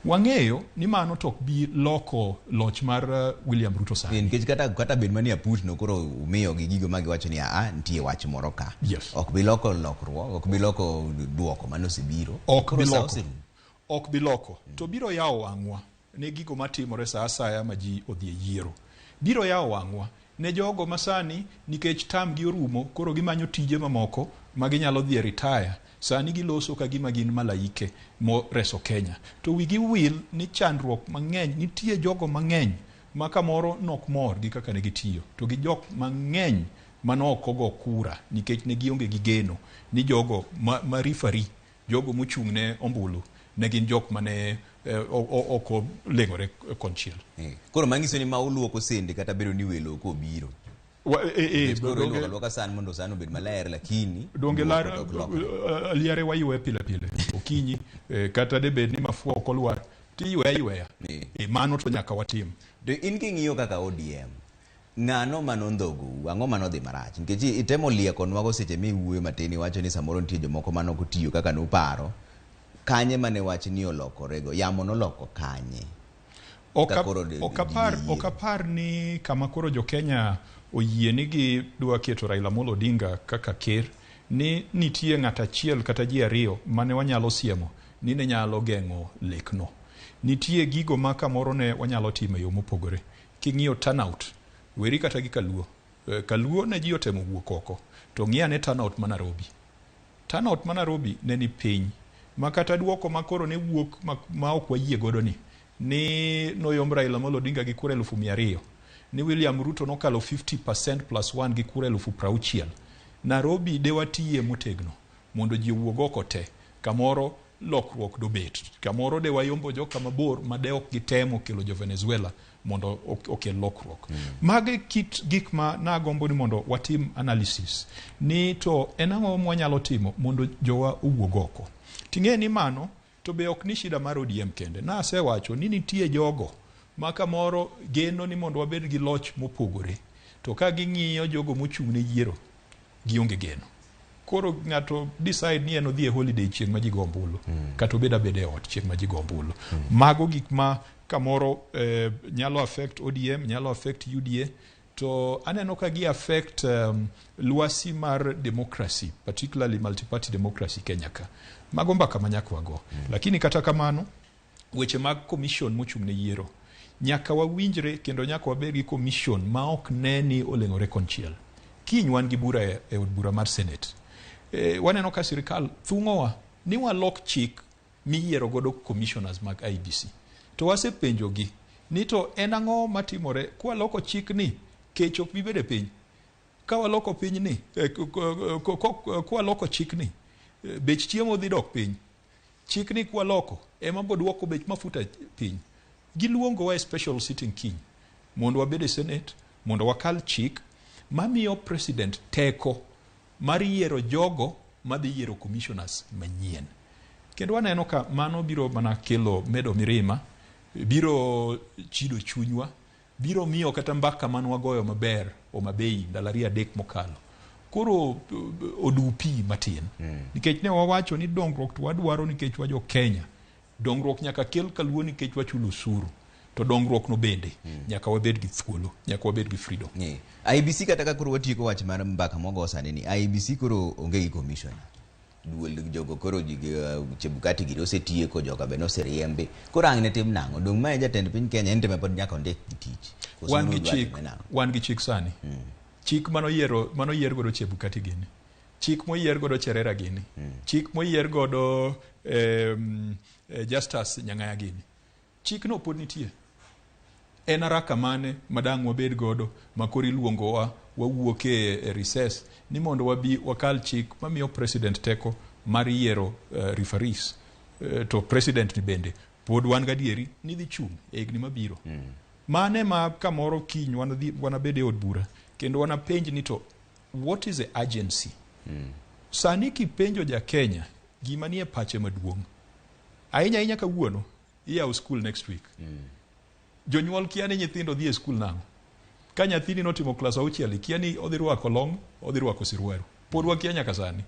Wang'eyo ni mano tok bi loko loch mar William Ruto sani. Nikech kata bed mani aput no koro umiyo gi gigo ma giwacho ni nitie wach moro ka. Ok bi loko lokruok, ok bi loko duoko manosebiro. Ok bi loko. To biro yawo wang'wa ne gigo matimore sa asaya ma ji odhi e yiero. Biro yawo wang'wa ne jogo masani nikech tam gi orumo koro gimanyo tije mamoko ma ginyalo dhi retire. Sani giloso ka gima gin malaike mo reso Kenya. To wigi wil ni chandruok mang'eny, nitie jogo mang'eny ma kamoro nok mor gi kaka ne gitiyo. To gi jok mang'eny manoko go kura nikech ne gionge gi geno ni jogo ma rifari, jogo mochung' ne ombulu ne gin jok mane oko lengore konchiel. Koro mangiso ni ma uluoko sende kata bedo ni welo ko biro. Luoka san mondo sano bed maler lakini donge lar liare waywe pile okinyi kata de bed ni mafua okolwar ti yweya mano to nyaka watim. Do in king'iyo kaka ODM ng'ano manondhogu ang'o manodhi marach nikech itemo lieko nwago seche miwuoyo matin iwacho ni samoro nitie jomoko manokotiyo kaka noparo kanye mane wach ni olokorego, yamo noloko kanye? Okapar ni kama koro jo Kenya oyie ni gi dwa keto Raila Amolo Odinga kaka ker, ni nitie ng'at achiel kata ji ariyo mane wanyalo siemo ni ne nyalo geng'o lekno. Nitie gigo ma kamoro ne wanyalo timo yo mopogore. King'iyo turnout, weri kata gi Kaluo. Kaluo ne ji otemo wuok oko, to ng'iya ne turnout ma Nairobi. Turnout ma Nairobi ne ni piny, ma kata duoko ma koro ne wuok ma ok wayie godo ni noyom Raila Amolo Odinga gi kura 200,000, ni William Ruto nokalo 50% plus 1 gi kura 60,000. Nairobi de watiye motegno mondo ji owuog oko te, kamoro lokruok dobet, kamoro de wayombo joka mabor ma de ok gitemo kelo jo Venezuela mondo okel lokruok. Mage kit gik ma nagombo ni mondo watim analysis ni to en ang'o mwanyalo timo mondo jowa owuog oko. Ting'e ni mano to be ok ni shida mar ODM kende. Na asewacho ni nitie jogo ma kamoro geno ni mondo wabed gi loch mopogore, to ka ging'iyo jogo mochung' ne yiero gionge geno. Koro ng'ato decide ni en odhi e holiday chieng' ma ji go ombulu, kata obed abeda e ot chieng' ma ji go ombulu. Mago gik ma kamoro nyalo affect ODM, nyalo affect UDA, to aneno ka gi affect luasi mar democracy, particularly multi-party democracy Kenya ka. Mago mbaka manyakwago. Lakini kata kamano, weche mag commission mochung' ne yiero, nyaka wawinjre kendo nyaka wabed gi commission ma ok ne ni oleng'ore konchiel. Kiny wan gi bura e od bura mar Senate. Waneno ka sirikal thung'owa ni walok chik miyiero godo commissioners mag IBC. To wasepenjogi ni to en ang'o matimore kwa loko chik ni kech ok bibede piny. Ka waloko piny ni, kwa loko chik ni, bech chiemo dhi dok piny. Chik ni kwa loko, ema boduoko bech mafuta piny. Giluongo wa special sitting king mondo wabede Senate, mondo wakal chik mamiyo president teko mar yiero jogo madhi yiero commissioners manyien. Kendo waneno ka mano biro mana kelo medo mirima, biro chido chunywa, biro miyo kata mbaka mano wagoyo maber Homabay ndalari 3 mokalo koro odupi matin. Nikech ne wawacho ni dongruok to wadwaro nikech wajo Kenya. Dongruok nyaka kel Kaluo nikech wachulo osuru. To dongruok no bende nyaka wabed gi thuolo, nyaka wabed gi freedom. IBC kata ka koro watieko wach mar mbaka mogo sani ni IBC koro onge gi commission. Duol jogo koro Chebukati giro osetieko, joka be noseriembe. Koro ang' ne tim nang'o? Dong' ma jatend piny Kenya en tema pod nyaka ondik gi tich. Wan gi chik sani. Chik manoyier godo Chebukati gini. Chik moyier godo Cherera gini. Chik moyier godo Justus Nyang'aya gini. Chik no pod nitie. En araka mane madang' wabed godo makori luongo wawuok e recess ni mondo wabi wakal chik mamiyo president teko mar yiero referees. To president ni bende pod wan gadieri ni dhi chung' e higni mabiro. Mane ma kamoro kiny wanabede od bura kendo wanapenj ni to what is the agency? Sani kipenjo ja Kenya gima nie pache maduong'. Ahinya kawuono iyawo school next week. Jonyuol kia ni nyithindo dhi e school nang'o. Ka nyathini notimo klas 6 ikia ni odhi rwako long, odhi rwako sirwaru. Pod wakia nyaka sani.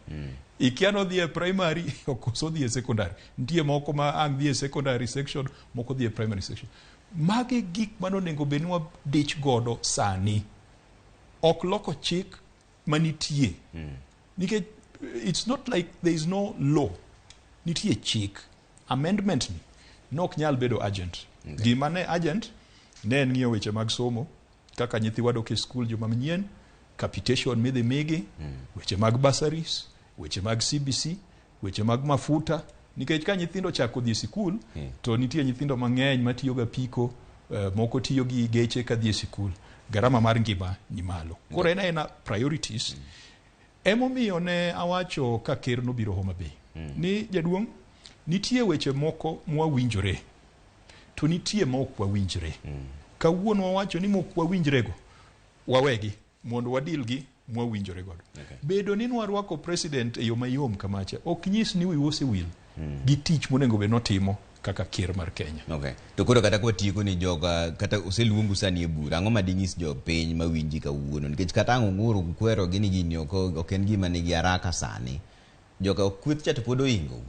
Ikia no dhi e primary, okoso dhi e secondary. Nitie moko ma ang' dhi e secondary section, moko dhi e primary section. Mage gik manonengo bed ni wadich godo sani. Ok loko chik manitie. Nikech it's not like there is no law. Nitie chik. Amendment ni nok nyal bedo agent. Gima ne agent ne en ng'iyo weche mag somo, kaka nyithi wadok e skul juma manyien, capitation midhi migi, weche mag bursaries, weche mag CBC, weche mag mafuta. Nikech ka nyithindo chako dhi e skul, to nitie nyithindo mang'eny matiyo ga piko, moko tiyo gi geche ka dhi e skul. Garama mar ngima ni malo. Koro ena priorities. Emomiyo ne awacho ka ker no biro Homabay. Ni jaduong' nitie weche moko mwawinjore. To nitie mok wawinjre. Kawuono wawacho ni mok wawinjrego wawegi mondo wadil gi mwawinjore godo. Bedo ni nwarwako president e yo mayom kamacha ok nyis ni wiwose wil gi tich monengo be notimo kaka ker mar Kenya. To koro kata kwa tieko ni joga kata oseluongu sani e bura, ang'o madinyis jo piny mawinji kawuono? Nikech kata ang' ong'uro kwero gini gini ok en gima nigi haraka sani. Joka okweth cha to pod oingo.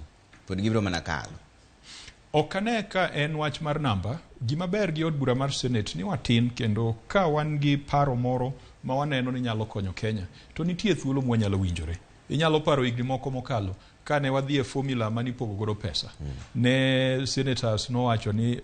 pod gibiro mana kalo. Okane ka en wach mar namba, gima ber gi od bura mar Senate ni watin kendo ka wan gi paro moro ma waneno ni nyalo konyo Kenya, to nitie thuolo mwanyalo winjore. Inyalo paro higni moko mokalo kane wadhi e formula mani pogo godo pesa. Ne senators no wacho ni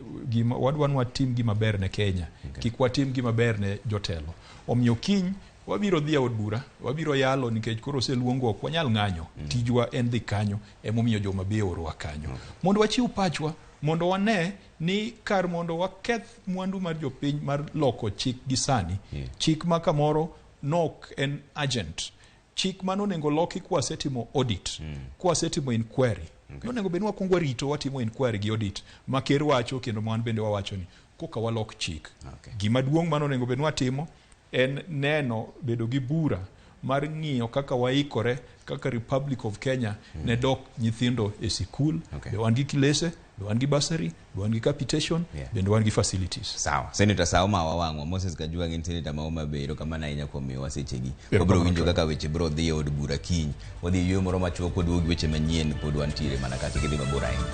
wadwan watim gima ber ne Kenya, kik watim gima ber ne jotelo. Omiyo kiny wabiro dhi e od bura, wabiro yalo nikech koro oseluongo ok wanyal ng'anyo. Tijwa en dhi kanyo, emomiyo joma be orwa kanyo. Mondo wachiw pachwa, mondo wane ni kar mondo waketh mwandu mar jopiny mar loko chik gi sani. Chik ma kamoro nok en agent. Chik mano nengo loki kwa setimo audit, kwa setimo inquiry. No nengo benwa kongwa rito watimo inquiry gi audit. Maker wacho kendo mwan bende wawacho ni koka walok chik. Gima duong' mano nengo benwa timo en neno bedo gi bura mar ng'iyo kaka waikore kaka Republic of Kenya ne dok nyithindo e sikul. Be wan gi kilese, be wan gi bursary, be wan gi capitation, bende wan gi facilities. Sawa. Senator Sauma wawangwa Moses Kajwang' en senator ma Homa-Bay kamana ahinya kuom miyowa sechegi. Obiro winjo kaka weche biro dhi e od bura kiny. Wadhi yweyo moro machuok kod wuog weche manyien pod wantiere mana kaka gidhi mabor ahinya.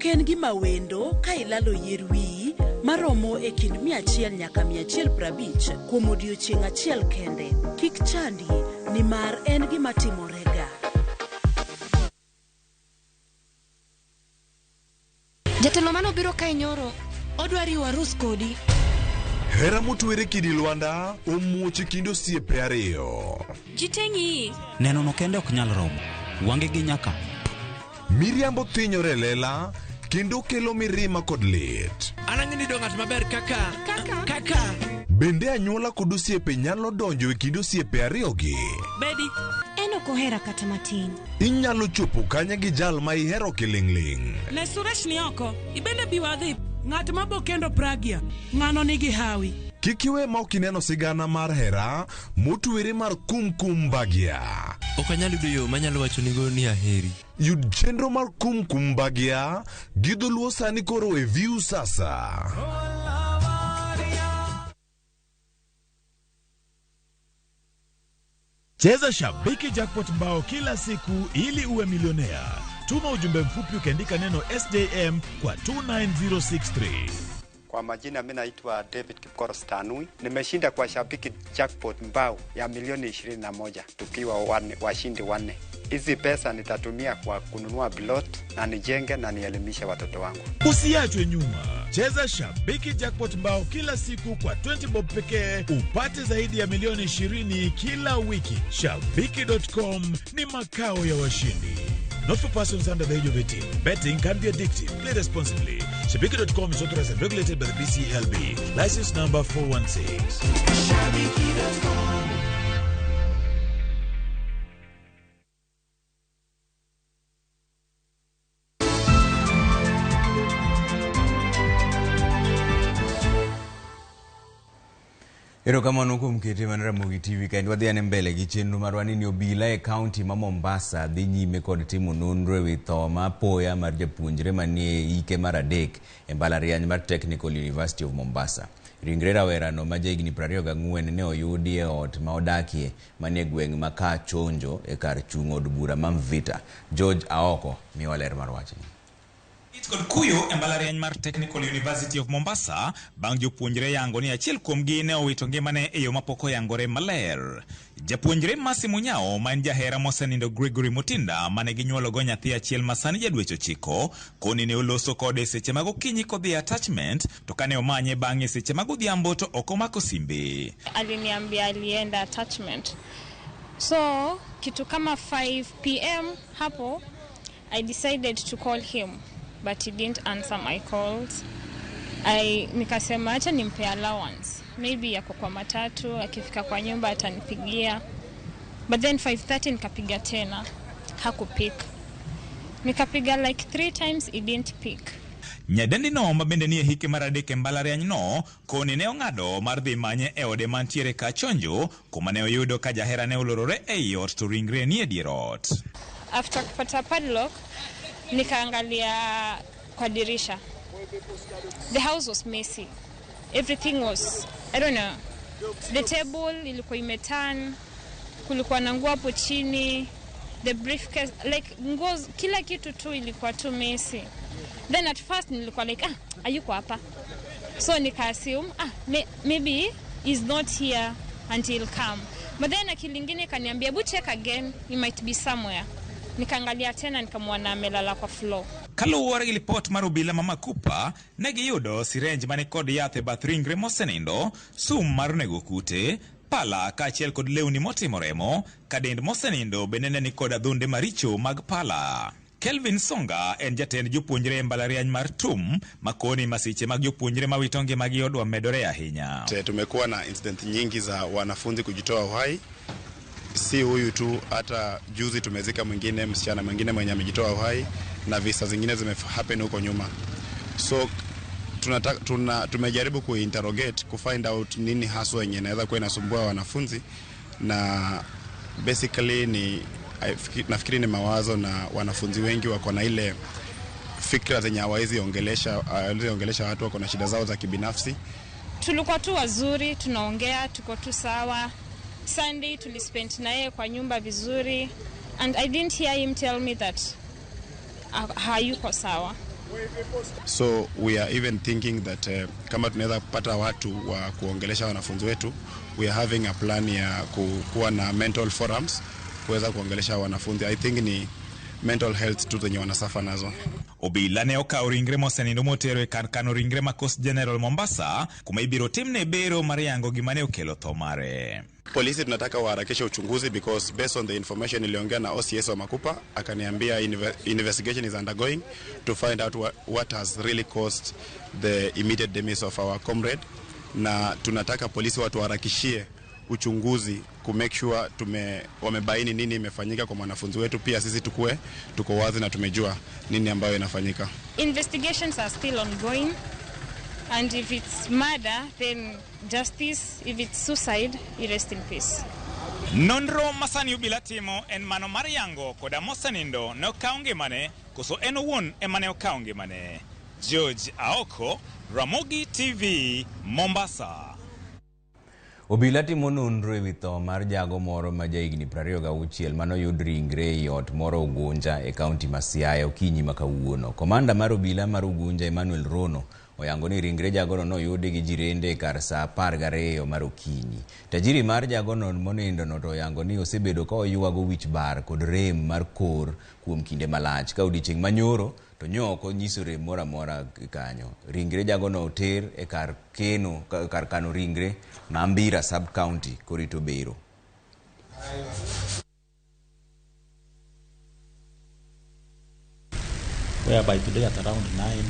En gima wendo ka ilalo yier wiyi maromo e kind 100 nyaka 150 kuom odiochieng' achiel kende. Kik chandi nimar en gima timorega. Jatelo mano biro kae nyoro odwa riwo arus kodi. Hera motwere kidi Lwanda omuoche kind osiepe ariyo. Jiteng'i neno no kende ok nyal romo, wange gi nyaka Miriambo thinyore lela kendo kelo mirima kod lit. Anang'eni do ng'at maber kaka bende anyuola kod osiepe nyalo donjo e kind osiepe ariyogi. Bedi en ok ohera kata matin. Inyalo chopo kanya gi jal ma ihero kiling'ling'. Ne Suresh ni oko, ibende biwadhi. Ng'at mabokendo Pragia, ng'ano nigi hawi. Kik iwe ma ok ineno sigana mar hera motwere mar kumkum Bagia. Ok anyalo yudo yo manyalo wacho nigo ni aheri. Yud chenro mar kumkum Bagia gi dholuo sani koro e View sasa. Cheza Shabiki Jackpot mbao kila siku ili uwe milionea. Tuma ujumbe mfupi ukiandika neno SJM kwa 29063. Kwa majina mimi naitwa David Kipkoro Stanui. Nimeshinda kwa Shabiki Jackpot mbao ya milioni 21 tukiwa washindi 4. Hizi pesa nitatumia kwa kununua plot na nijenge na nielimishe watoto wangu. Usiachwe nyuma. Cheza Shabiki Jackpot mbao kila siku kwa 20 bob pekee upate zaidi ya milioni 20 kila wiki. Shabiki.com ni makao ya washindi. Not for persons under the age of 18. Betting can be addictive. Play responsibly. Shabiki.com is authorized and regulated by the BCLB. License number 416. Shabiki.com. Erokamano kuom kete man Ramogi TV kendo wadhi ane mbele gi chenro marwa ni obila e kaunti ma Mombasa dhi nyime kod timo nonro ewi tho ma apoya mar japuonjre manie hike mar 3 e mbalariany mar Technical University of Mombasa. Ringre rawerano ma jahigni 24 ne oyudi e ot ma odakie manie gweng' ma Kachonjo e kar chung' od bura ma Mvita. George Aoko miwa ler mar wachni. Kod kuyo e mbalariany mar Technical University of Mombasa bang' jopuonjre yango ni achiel kuomgi ne owito ngimane e yo mapok oyangore maler. Japuonjre Masi Munyao ma en jahera mosenindo Gregory Mutinda mane ginyuologo nyathi achiel masani jadwecho 9 koni ne oloso kode seche mag okinyi kodhi attachment to kane omanye bang'e seche mag odhiambo to ok omako simbe. Aliniambia alienda attachment. So kitu kama 5 PM hapo I decided to call him. But he didn't answer my calls. Nikasema acha nimpe allowance. Maybe yako kwa matatu, akifika kwa nyumba atanipigia. But then 5:30 nikapiga tena. Hakupick. Nikapiga like 3 times, he didn't pick. Nyadendi no mabende nie hike mar adek e mbalariany no koni ne ong'ado mar dhi manye e ode mantiere ka chonjo kuma ne oyudo ka jahera ne olorore e ot to ringre nie dier ot. After kupata padlock nikaangalia kwa dirisha. The house was messy. Everything was, I don't know. The table ilikuwa imeturn, kulikuwa na nguo hapo chini, the briefcase, like nguo, kila kitu tu ilikuwa tu messy. Then at first nilikuwa like, hayuko hapa. So nika assume, maybe he's not here until he'll come. But then akili ingine kaniambia, hebu check again, he might be somewhere. Nikaangalia tena nikamwona amelala kwa floor. Kaluwore gi lipot mar obila ma Makupa, ne giyudo sirenj mani kod yath e bath ringre mosenindo, sum mar nego kute, pala kaachiel kod lewni motimo remo, ka dend mosenindo bende ne ni kod adhonde maricho mag pala. Kelvin Songa en jatend jopuonjre e mbalariany mar TUM makoni masiche mag jopuonjre mawito ngimagi odwa medore ahinya. Tumekuwa na incident nyingi za wanafunzi kujitoa uhai. Si huyu tu, hata juzi tumezika mwingine, msichana mwingine mwenye amejitoa uhai, na visa zingine zimehappen huko nyuma. So tumejaribu kuinterrogate, kufind out nini haswa yenye inaweza kuwa inasumbua wanafunzi, na basically nafikiri ni mawazo, na wanafunzi wengi wako na ile fikra zenye hawawezi ongelesha watu, wako na shida zao za kibinafsi. Tulikuwa tu wazuri, tunaongea, tuko tu sawa. Sunday tulispend na yeye kwa nyumba vizuri, and I didn't hear him tell me that hayuko sawa. So we are even thinking that kama tunaweza kupata watu wa kuongelesha wanafunzi wetu, we are having a plan ya kuwa na mental forums kuweza kuongelesha wanafunzi. I think ni mental health tu zenye wanasafa nazo. Obila ne okawo ringre mosenindo motero e kar kano ringre ma Coast General Mombasa, kuma ibiro timne bero mar yango gima ne okelo tho mare. Polisi tunataka waharakishe uchunguzi because based on the information niliongea na OCS wa Makupa, akaniambia investigation is undergoing to find out what has really caused the immediate demise of our comrade, na tunataka polisi watu waharakishie uchunguzi ku make sure wamebaini nini imefanyika kwa mwanafunzi wetu. Pia sisi tuko wazi na tumejua nini ambayo inafanyika. Investigations are still ongoing, and if it's murder then justice, if it's suicide, rest in peace. Nonro masani ubila timo en mano mar yango koda mosenindo ne okawo ngimane koso en owuon ema ne okawo ngimane. George Aoko, Ramogi TV, Mombasa. Obila timo nonro ewi tho mar jago moro ma jahigni 26 manoyud ringre e ot moro Ugunja e kaunti ma Siaya okinyi ma kawuono. Komanda mar obila mar Ugunja Emmanuel Rono oyango ni ringre jagono noyudi gi jirende kar saa 12 mar okinyi. Tajiri mar jagono monindo no to oyango ni osebedo ka oywago wich bar kod rem mar kor kuom kinde malach, ka odiechieng' manyoro to nyoko nyiso rem mora mora kanyo. Ringre jagono oter e kar kano ringre ma Mbira sub county korito bero. Whereby today at around 9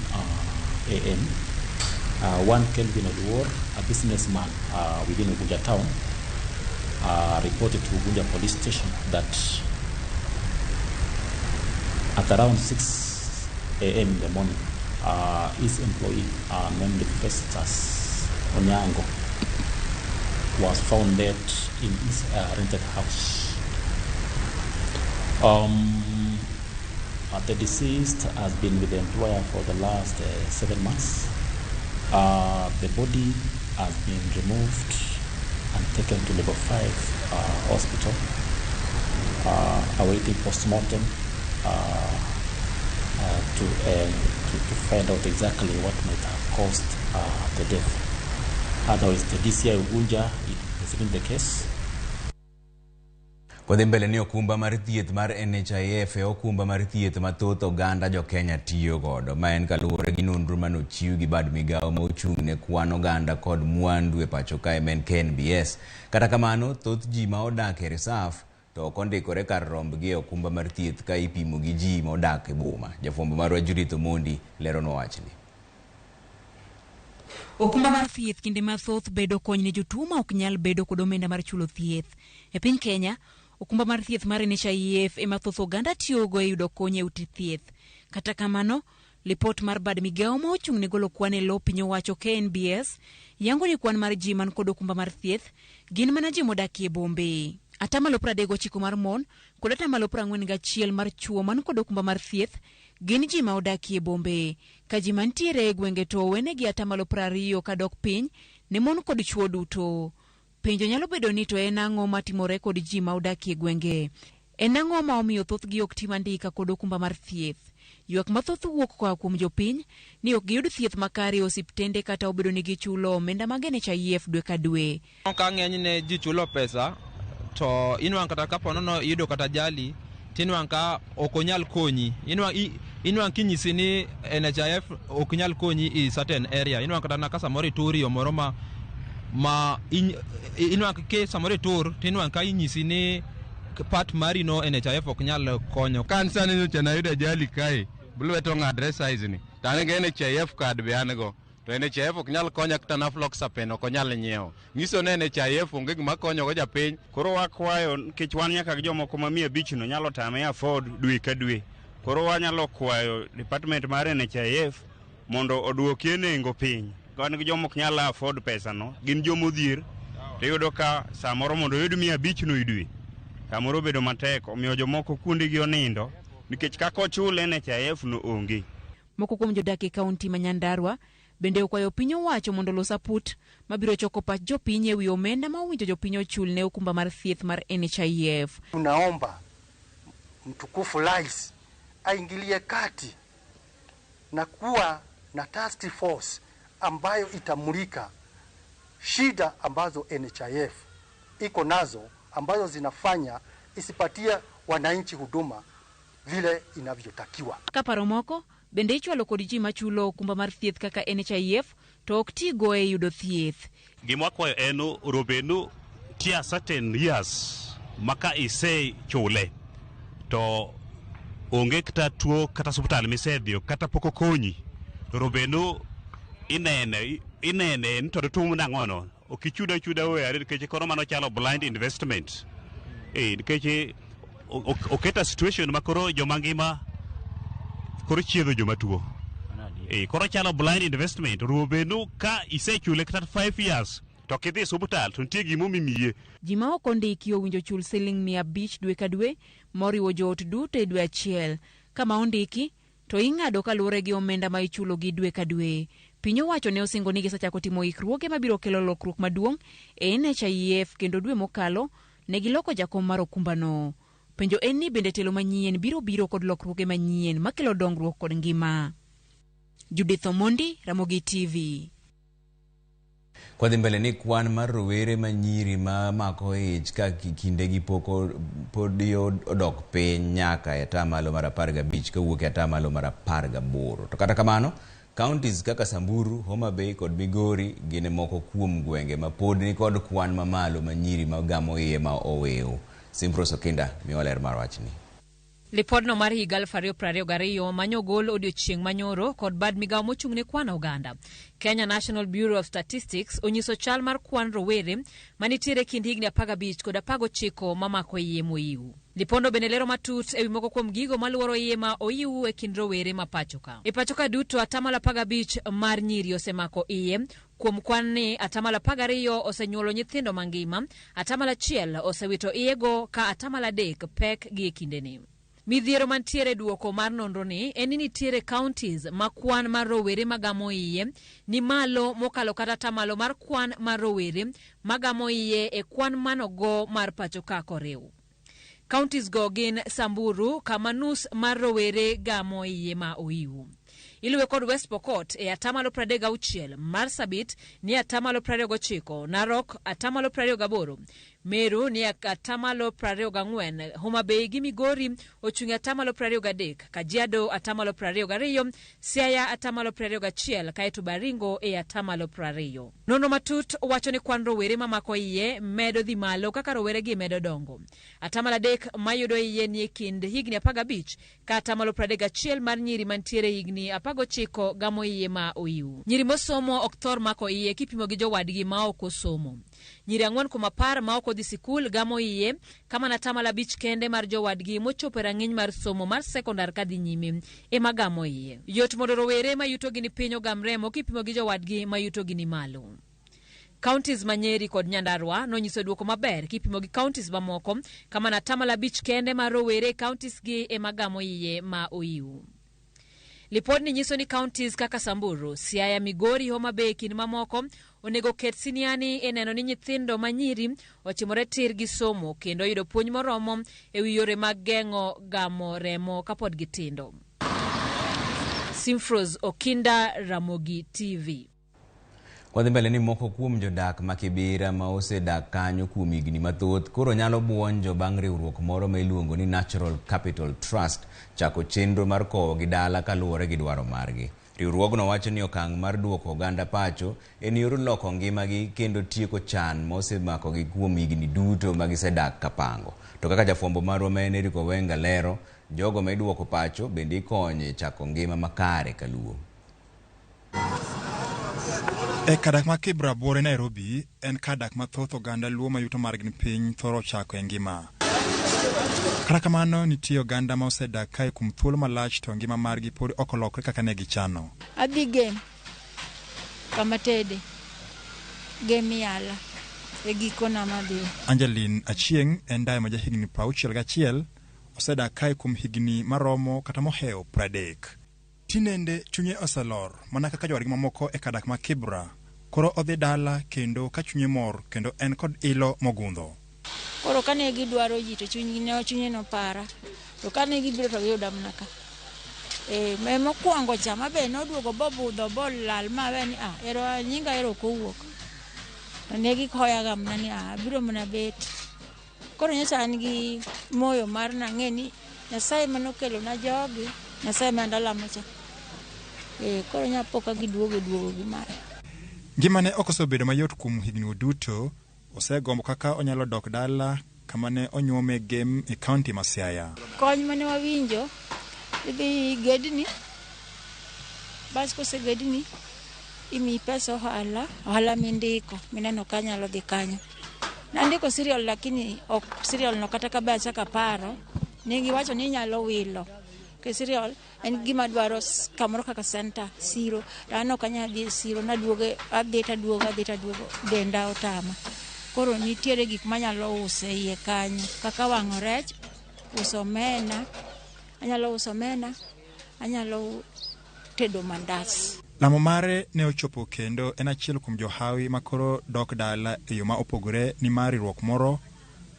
a.m. One Kelvin Odwor, a businessman within Ugunja town, reported to Ugunja police station that at around 6 a.m. in the morning, his employee, named Festus Onyango, was found dead in his rented house. The deceased has been with the employer for the last 7 months. The body has been removed and taken to level 5 hospital, awaiting postmortem to find out exactly what might have caused the death. Otherwise, the DCI Ugunja is in the case. Kodhi mbele ni okumba mar thieth mar NHIF e okumba mar thieth mathoth oganda jo Kenya tiyo godo, ma en kaluwore gi nonro manochiw gi bad migawo ma ochung' ne kwan oganda kod mwandu e pacho kae men KNBS. Kata kamano, thoth ji ma odak e reserve to ok ondikore kar rombgi e okumba mar thieth ka ipimo gi ji ma odak e boma. Jafwambo marwa Judith Omondi lero nowachni. Okumba mar thieth kinde mathoth bedo kony ne jotuo ma ok nyal bedo kod omenda mar chulo thieth. E piny Kenya, okumba mar thieth mar NHIF ema thoth oganda tiyogo e yudo kony e ute thieth. Kata kamano, Lipot mar bad migao ma ochung' ne golo kwan e lo piny owacho KNBS yango ni kwan mar ji man kod okumba mar thieth gin mana ji modakie bombe. Atamalo 39 mar mon kod atamalo 41 mar chuo man kod okumba mar thieth gin ji ma odakie bombe. Ka ji mantiere e gwenge to wenegi atamalo 20 kadok piny ne mon kod chuo duto. Penjo nyalo bedo ni to en ang'o matimore kod ji ma odakie gwenge. En ang'o ma omiyo thoth gi ok tim andika kod okumba mar thieth. Ywak mathoth wuok koa kuom jopiny ni ok giyud thieth makare e osiptende kata obedo ni gichulo omenda mag NHIF dwe ka dwe. Ka ng'eny ne ji chulo pesa to inwang' kata kapo nono yudo kata jali tinwang' ka ok onyal konyi. Inwang' kinyisi ni NHIF ok nyal konyi i certain area. Inwang' kata ka samoro ituri moro ma inwang' ke samoro itur tinwang' ka inyisi ni part mari no NHIF ok nyal konyo. Kansa ni chana yuda jali kai bulweto ng'adre size ni tane ge NHIF card be an go to NHIF ok nyal konya kata na Floxapen ok nyal nyiewo. Nyiso ne NHIF onge gima konyo go japiny. Koro wakwayo nikech wan nyaka jomoko ma 500 no nyalo tame afford dwe ka dwe. Koro wanyalo kwayo department mar NHIF mondo oduokie nengo piny. Kan gi jomok nyalo afford pesa no gin jomodhier tiyudo ka samoro mondo oyud 500 no idwe. Samoro bedo matek omiyo jomoko kundi gi onindo nikech kako chule NHIF no onge. Moko kuom jodak e kaunti ma Nyandarua bende okwayo piny owacho mondo los aput mabiro choko pach jopiny e wi omenda ma owinjo jopiny ochul ne okumba mar thieth mar NHIF. Tunaomba mtukufu rais aingilie kati na kuwa na task force ambayo itamulika shida ambazo NHIF iko nazo ambazo zinafanya isipatia wananchi huduma vile inavyotakiwa. Kaparo moko bende ichwalo kod ji machulo okumba mar thieth kaka NHIF to ok tigo e yudo thieth. Gima kwayo en robenu tia certain years maka ise chule to onge kata tuo kata hospital misedhio kata poko konyi to robenu inene nito tumu nang'ono okichuda we nikech koro mano chalo blind investment nikech oketa situation makoro joma ngima koro chiedho joma tuo koro chalo blind investment. Robenu ka isechule kata 5 years to kidhi hospital to nitie gimo mimiye. Ji ma ok ondiki owinjo chul siling 500 dwe ka dwe moriwo joot duto e dwe achiel. Kama ondiki to ing'ado kaluwore gi omenda ma ichulo gi dwe ka dwe. Piny owacho ne osingo ni gisechako timo ikruoge mabiro kelo lokruok maduong' e NHIF kendo dwe mokalo ne giloko jakom mar okumbano. Penjo en ni bende telo manyien biro kod lokruoge manyien makelo dongruok kod ngima. Judith Omondi, Ramogi TV. Kwa dhi mbele ni kwan mar rowere manyiri ma mako ich ka kinde gi pod odok piny nyaka e atamalo mar 15 kawuok e atamalo mar 18. To kata kamano counties kaka Samburu, Homa Bay kod Migori gine moko kuom gwenge ma pod ni kod kwan mamalo manyiri ma gamo iye ma owew. Simpro Sokinda miwaler mar wachni. Lipodno mar higa 2022 manyo gol odiochieng' manyoro kod bad migao mochung' ne kwan oganda. Kenya National Bureau of Statistics onyiso chal mar kwan rowere manitiere kind higni 15 kod 19 mamako iye moiw. Lipondo bende lero matut ewi moko kuom gigo maluoro iye ma oiw e kind rowere ma pachoka. E pachoka duto atamalo 15 mar nyiri osemako iye. Kuom kwan ni atamalo 12 osenyuolo nyithindo mangima, atamalo 1 osewito iyego ka atamalo 3 pek gi e kindeni. Midhiero mantiere duoko mar nonro ni en ni nitiere counties ma kwan mar rowere magamo iye ni malo mokalo kata atamalo mar kwan mar rowere magamo iye e kwan manogo mar pachoka korew. Counties go gin Samburu kama nus mar rowere gamo iye ma oiw. Iluwe kod West Pokot e atamalo 36, Marsabit ni atamalo 29, Narok atamalo 28, Meru ni atamalo 24, Homa Bay gi Migori ochung' atamalo 23, Kajiado atamalo 22, Siaya atamalo 21, kaeto Baringo e atamalo 20. Nono matut wacho ni kwan rowere mamako iye medo dhi malo kaka rowere gi medo dongo. Atamalo 3 mayudo iye ni kind higni 15 ka atamalo 31 mar nyiri mantiere higni 19 gamo iye ma oiw. Nyiri mosomo ok thor mako iye kipimo gi jowadgi ma ok osomo. Nyiri 4 10 ma ok kodhi sikul gamo iye kama na tama labich kende mar jowadgi mochopo rang'iny mar somo mar sekondar kadhi nyime ema gamo iye. Yot mondo rowere ma yuto gini piny ogam remo kipimo gi jowadgi ma yuto gini malo. Counties Manyeri kod Nyandarua nonyiso duoko maber kipimo gi counties mamoko kama na tama labich kende mar rowere counties gi ema gamo iye ma oiu. Lipod ni nyiso ni counties kaka Samburu, Siaya, Migori, Homa Bay kod mamoko onego ket siniani e neno ni nyithindo manyiri ochimore tir gi somo kendo yudo puonj moromo e wi yore mag geng'o gamo remo kapod gitindo. Simfros Okinda, Ramogi TV. Wadhi mbele ni moko kuom jodak ma Kibira ma osedak kanyo kuom higni mathoth koro nyalo buonjo bang' riwruok moro ma iluongo ni Natural Capital Trust chako chenro mar kowo gi dala kaluwore gi dwaro margi. Riwruogno wacho ni okang' mar duoko oganda pacho en yor loko ngimagi kendo tieko chan ma osemakogi kuom higni duto ma gisedak kapango. To kaka jafwambo marwa ma en Eric Owenga lero, jogo ma iduoko pacho bende ikonyo chako ngima makare kaluwo. E kadak ma Kibra bore Nairobi en kadak mathoth oganda luo ma yuto margi piny thoro chako e ngima. Kata kamano nitie oganda ma osedak kae kuom thuolo malach to ngima margi pod ok olokre kaka ne gichano. Adhi game kama tede game yala e giko na madhi. Angeline Achieng en dayo ma jahigni 61 osedak kae kuom higni maromo kata moheo 30. Tinende chunye oselor mana kaka jowargi mamoko e kadak ma Kibra koro odhi dala kendo ka chunye mor kendo en kod ilo mogundho. Koro kane gidwaro ji to chunye no para to kane gibiro to giyuda mnaka me mokwongo chama be noduogo bobudho bolal mawe ni ero nyinga ero kowuok to ne gikoya ga mna ni biro mna bet. Koro nyacha an gi moyo mar nang'e ni Nyasaye manokelo na jogi Nyasaye mandala mocha koro nyapoka giduogo gi mare. Ngima ne okosobedo mayot kuom higni duto. Osegombo kaka onyalo dok dala kama ne onyuome game e county ma Siaya. Kony mane wawinjo idhi gedni bas kose gedni imi pesa ohala mindiko mineno kanyalo dhi kanyo. Nandiko serial lakini ok serial no kata kabe achaka paro ne giwacho ni nyalo wilo ke serial en gima dwaro kamoro kaka center siro rano kanya dhi siro na duoge adhi ta duogo denda otama. Koro nitiere gik manyalo uso iye kanyo kaka wang'o rech, uso mena, anyalo tedo mandas. Lamo mare ne ochopo kendo en achiel kuom johawi makoro dok dala e yo ma opogore ni mar riwruok moro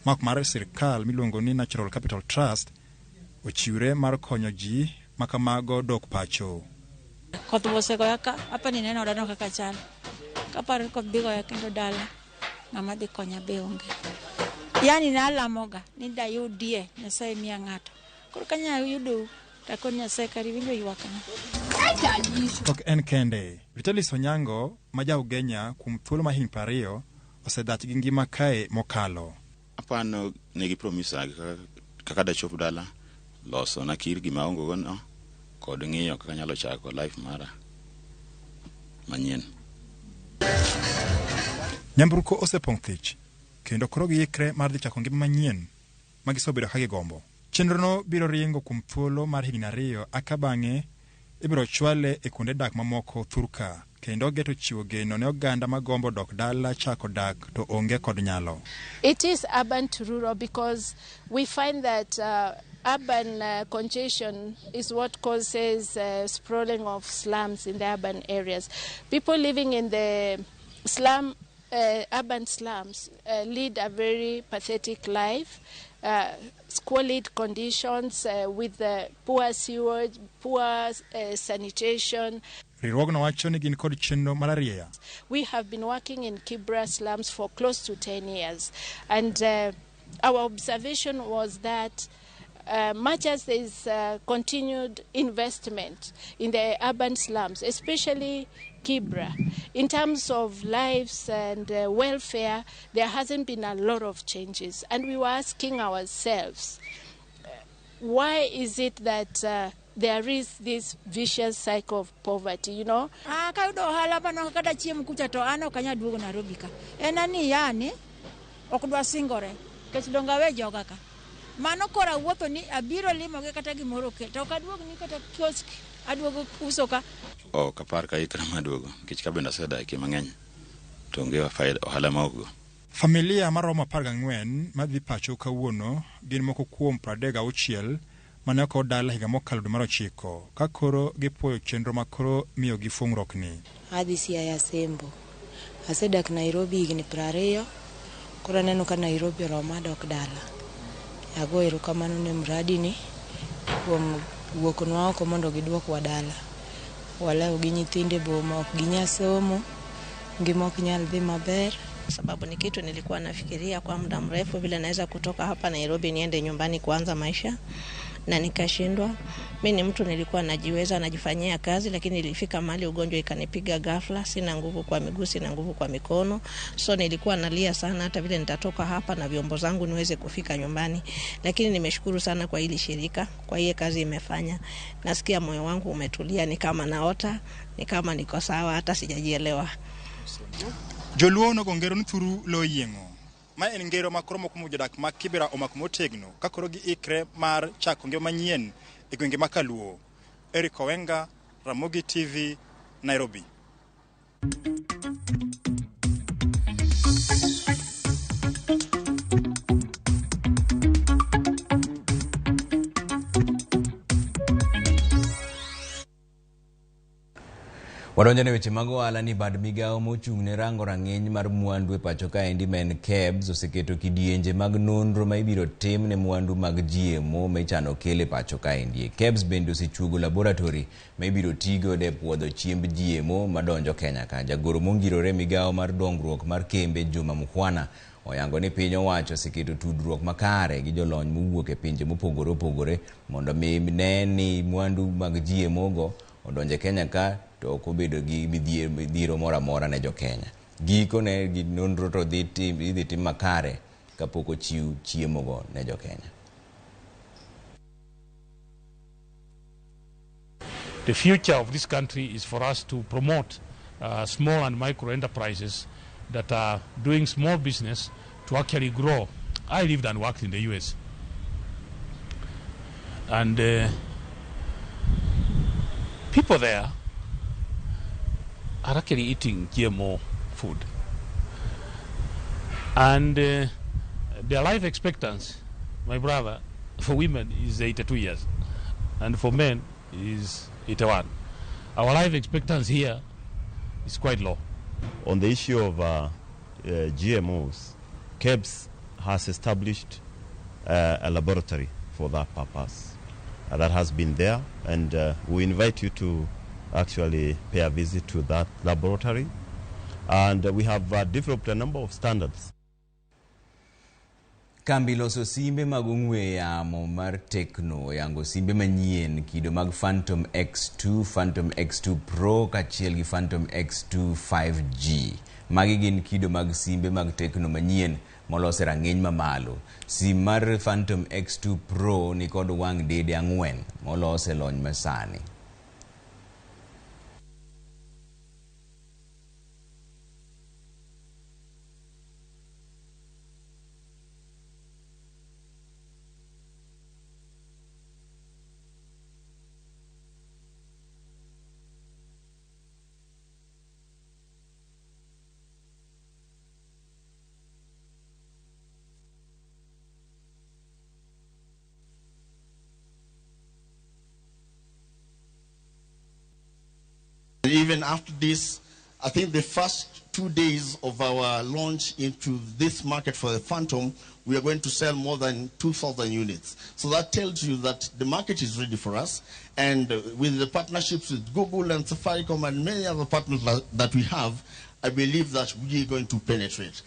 mak mar sirkal miluongo ni Natural Capital Trust ochiwre mar konyo ji makamago dok pacho. Koth bosegoya ka apa ni neno dano kaka chal kaparo koth bigoya kendo dala ng'ama dhi konya be onge. Yani nalamoga ni dayudie Nyasaye miya ng'ato. Koro kanya yudo tako Nyasaye kari winjo ywakna. Ok en kende. Vitalis Onyango ma jaugenya kuom thuolo mahigni 20 osedach gi ngima kae mokalo. Apano negi promisa kaka da chop dala loso na kir gima ongo gono kod ng'iyo kaka nyalo chako life mara manyien. Nyamburko osepong' thich kendo koro giikre mar dhi chako ngima manyien ma gisobedo ka gigombo. Chenrono biro ringo kuom thuolo mar higni 2 aka bang'e ibiro chwale e kuonde dak mamoko thurka kendo geto chiwo geno ne oganda magombo dok dala chako dak to onge kod nyalo. It is urban to rural because we find that urban congestion is what causes sprawling of slums in the urban areas. People living in the urban slums lead a very pathetic life, squalid conditions with poor sewage, poor sanitation. Riwruogno wacho ni gin kod chenro malaria. We have been working in Kibra slums for close to 10 years, and our observation was that much as there is continued investment in the urban slums, especially Kibra, in terms of lives and welfare, there hasn't been a lot of changes. And we were asking ourselves, why is it that there is this vicious cycle of poverty, you know? ok dwa singore kech donga we joga ka mano kora wuotho ni abiro limo ge kata gimoro ke to kaduog ni kata kiosk aduogo uso ka kapar ka ikra maduogo kech ka benda seda ke mang'eny to ngewa faida ohala maogo. Familia maromo 14 madhi pacho kawuono gin moko kuom 36 mane ok odala higa mokalo dwe mar 9 ka koro gipuoyo chenro makoro miyo gi fung'ruok ni. Adhi Siaya Sembo. Asedak Nairobi higni 20 koro aneno ka Nairobi oromo dok dala. Ago erokamano ne mradi ni kuom wuoknwa oko mondo giduokwa dala. Walawo gi nyithinde boma ok ginya somo, ngima ok nyal dhi maber. Sababu ni kitu nilikuwa nafikiria kwa muda mrefu vile naweza kutoka hapa Nairobi niende nyumbani kuanza maisha na nikashindwa. Mimi ni mtu nilikuwa najiweza najifanyia kazi, lakini ilifika mahali ugonjwa ikanipiga ghafla, sina nguvu kwa miguu, sina nguvu kwa mikono. So nilikuwa nalia sana hata vile nitatoka hapa na vyombo zangu niweze kufika nyumbani. Lakini nimeshukuru sana kwa hili shirika, kwa hiyo kazi imefanya. Nasikia moyo wangu umetulia, ni kama naota, ni kama niko sawa, hata sijajielewa. Joluo no gongero nthuru lo yiengo. Ma en ngero makoro mokumo jodak ma Kibera omakumo tegno kakoro gi ikre mar chako ngero manyien e gwenge makaluo. Eric Owenga, Ramogi TV, Nairobi. Wadonjane weche mag ohala ni bad migao mochung' ne rango rang'eny mar mwandu e pacho kaendi men KEBS oseketo kidienje mag nonro ma ibiro tim ne mwandu mag GMO ma ichano kele pacho kaendi. KEBS bende osechuogo laboratory ma ibiro tigo de puodho chiemb GMO madonjo Kenya ka. Jagoro mongirore migao mar dongruok mar kembe Juma Mukwana oyango ni piny owacho oseketo tudruok makare gi jolony mowuok e pinje mopogore opogore mondo ne ni mwandu mag GMO go odonje Kenya ka to kobedo gi midhiero mora mora ne jo Kenya. Giko ne gi nonro to dhi tim makare kapok ochiw chiemo go ne jo Kenya. The future of this country is for us to promote small and micro enterprises that are doing small business to actually grow. I lived and worked in the US. And people there are actually eating GMO food. And their life expectancy, my brother, for women is 82 years. And for men is 81. Our life expectancy here is quite low. On the issue of GMOs, KEBS has established a laboratory for that purpose. That has been there, and we invite you to actually pay a visit to that laboratory. And we have developed a number of standards. Kambi loso simbe mag ong'we yamo mar Tecno yango simbe manyien kido mag Phantom X2, Phantom X2 Pro kachiel gi Phantom X2 5G. Magi gin kido mag simbe mag Tecno manyien molose rang'eny mamalo. Sim mar Phantom X2 Pro ni kod wang' dede 4 molose lony masani. Even after this, I think the first 2 days of our launch into this market for the Phantom, we are going to sell more than 2,000 units. So that tells you that the market is ready for us. And with the partnerships with Google and Safaricom and many other partners that we have, I believe that we are going to penetrate.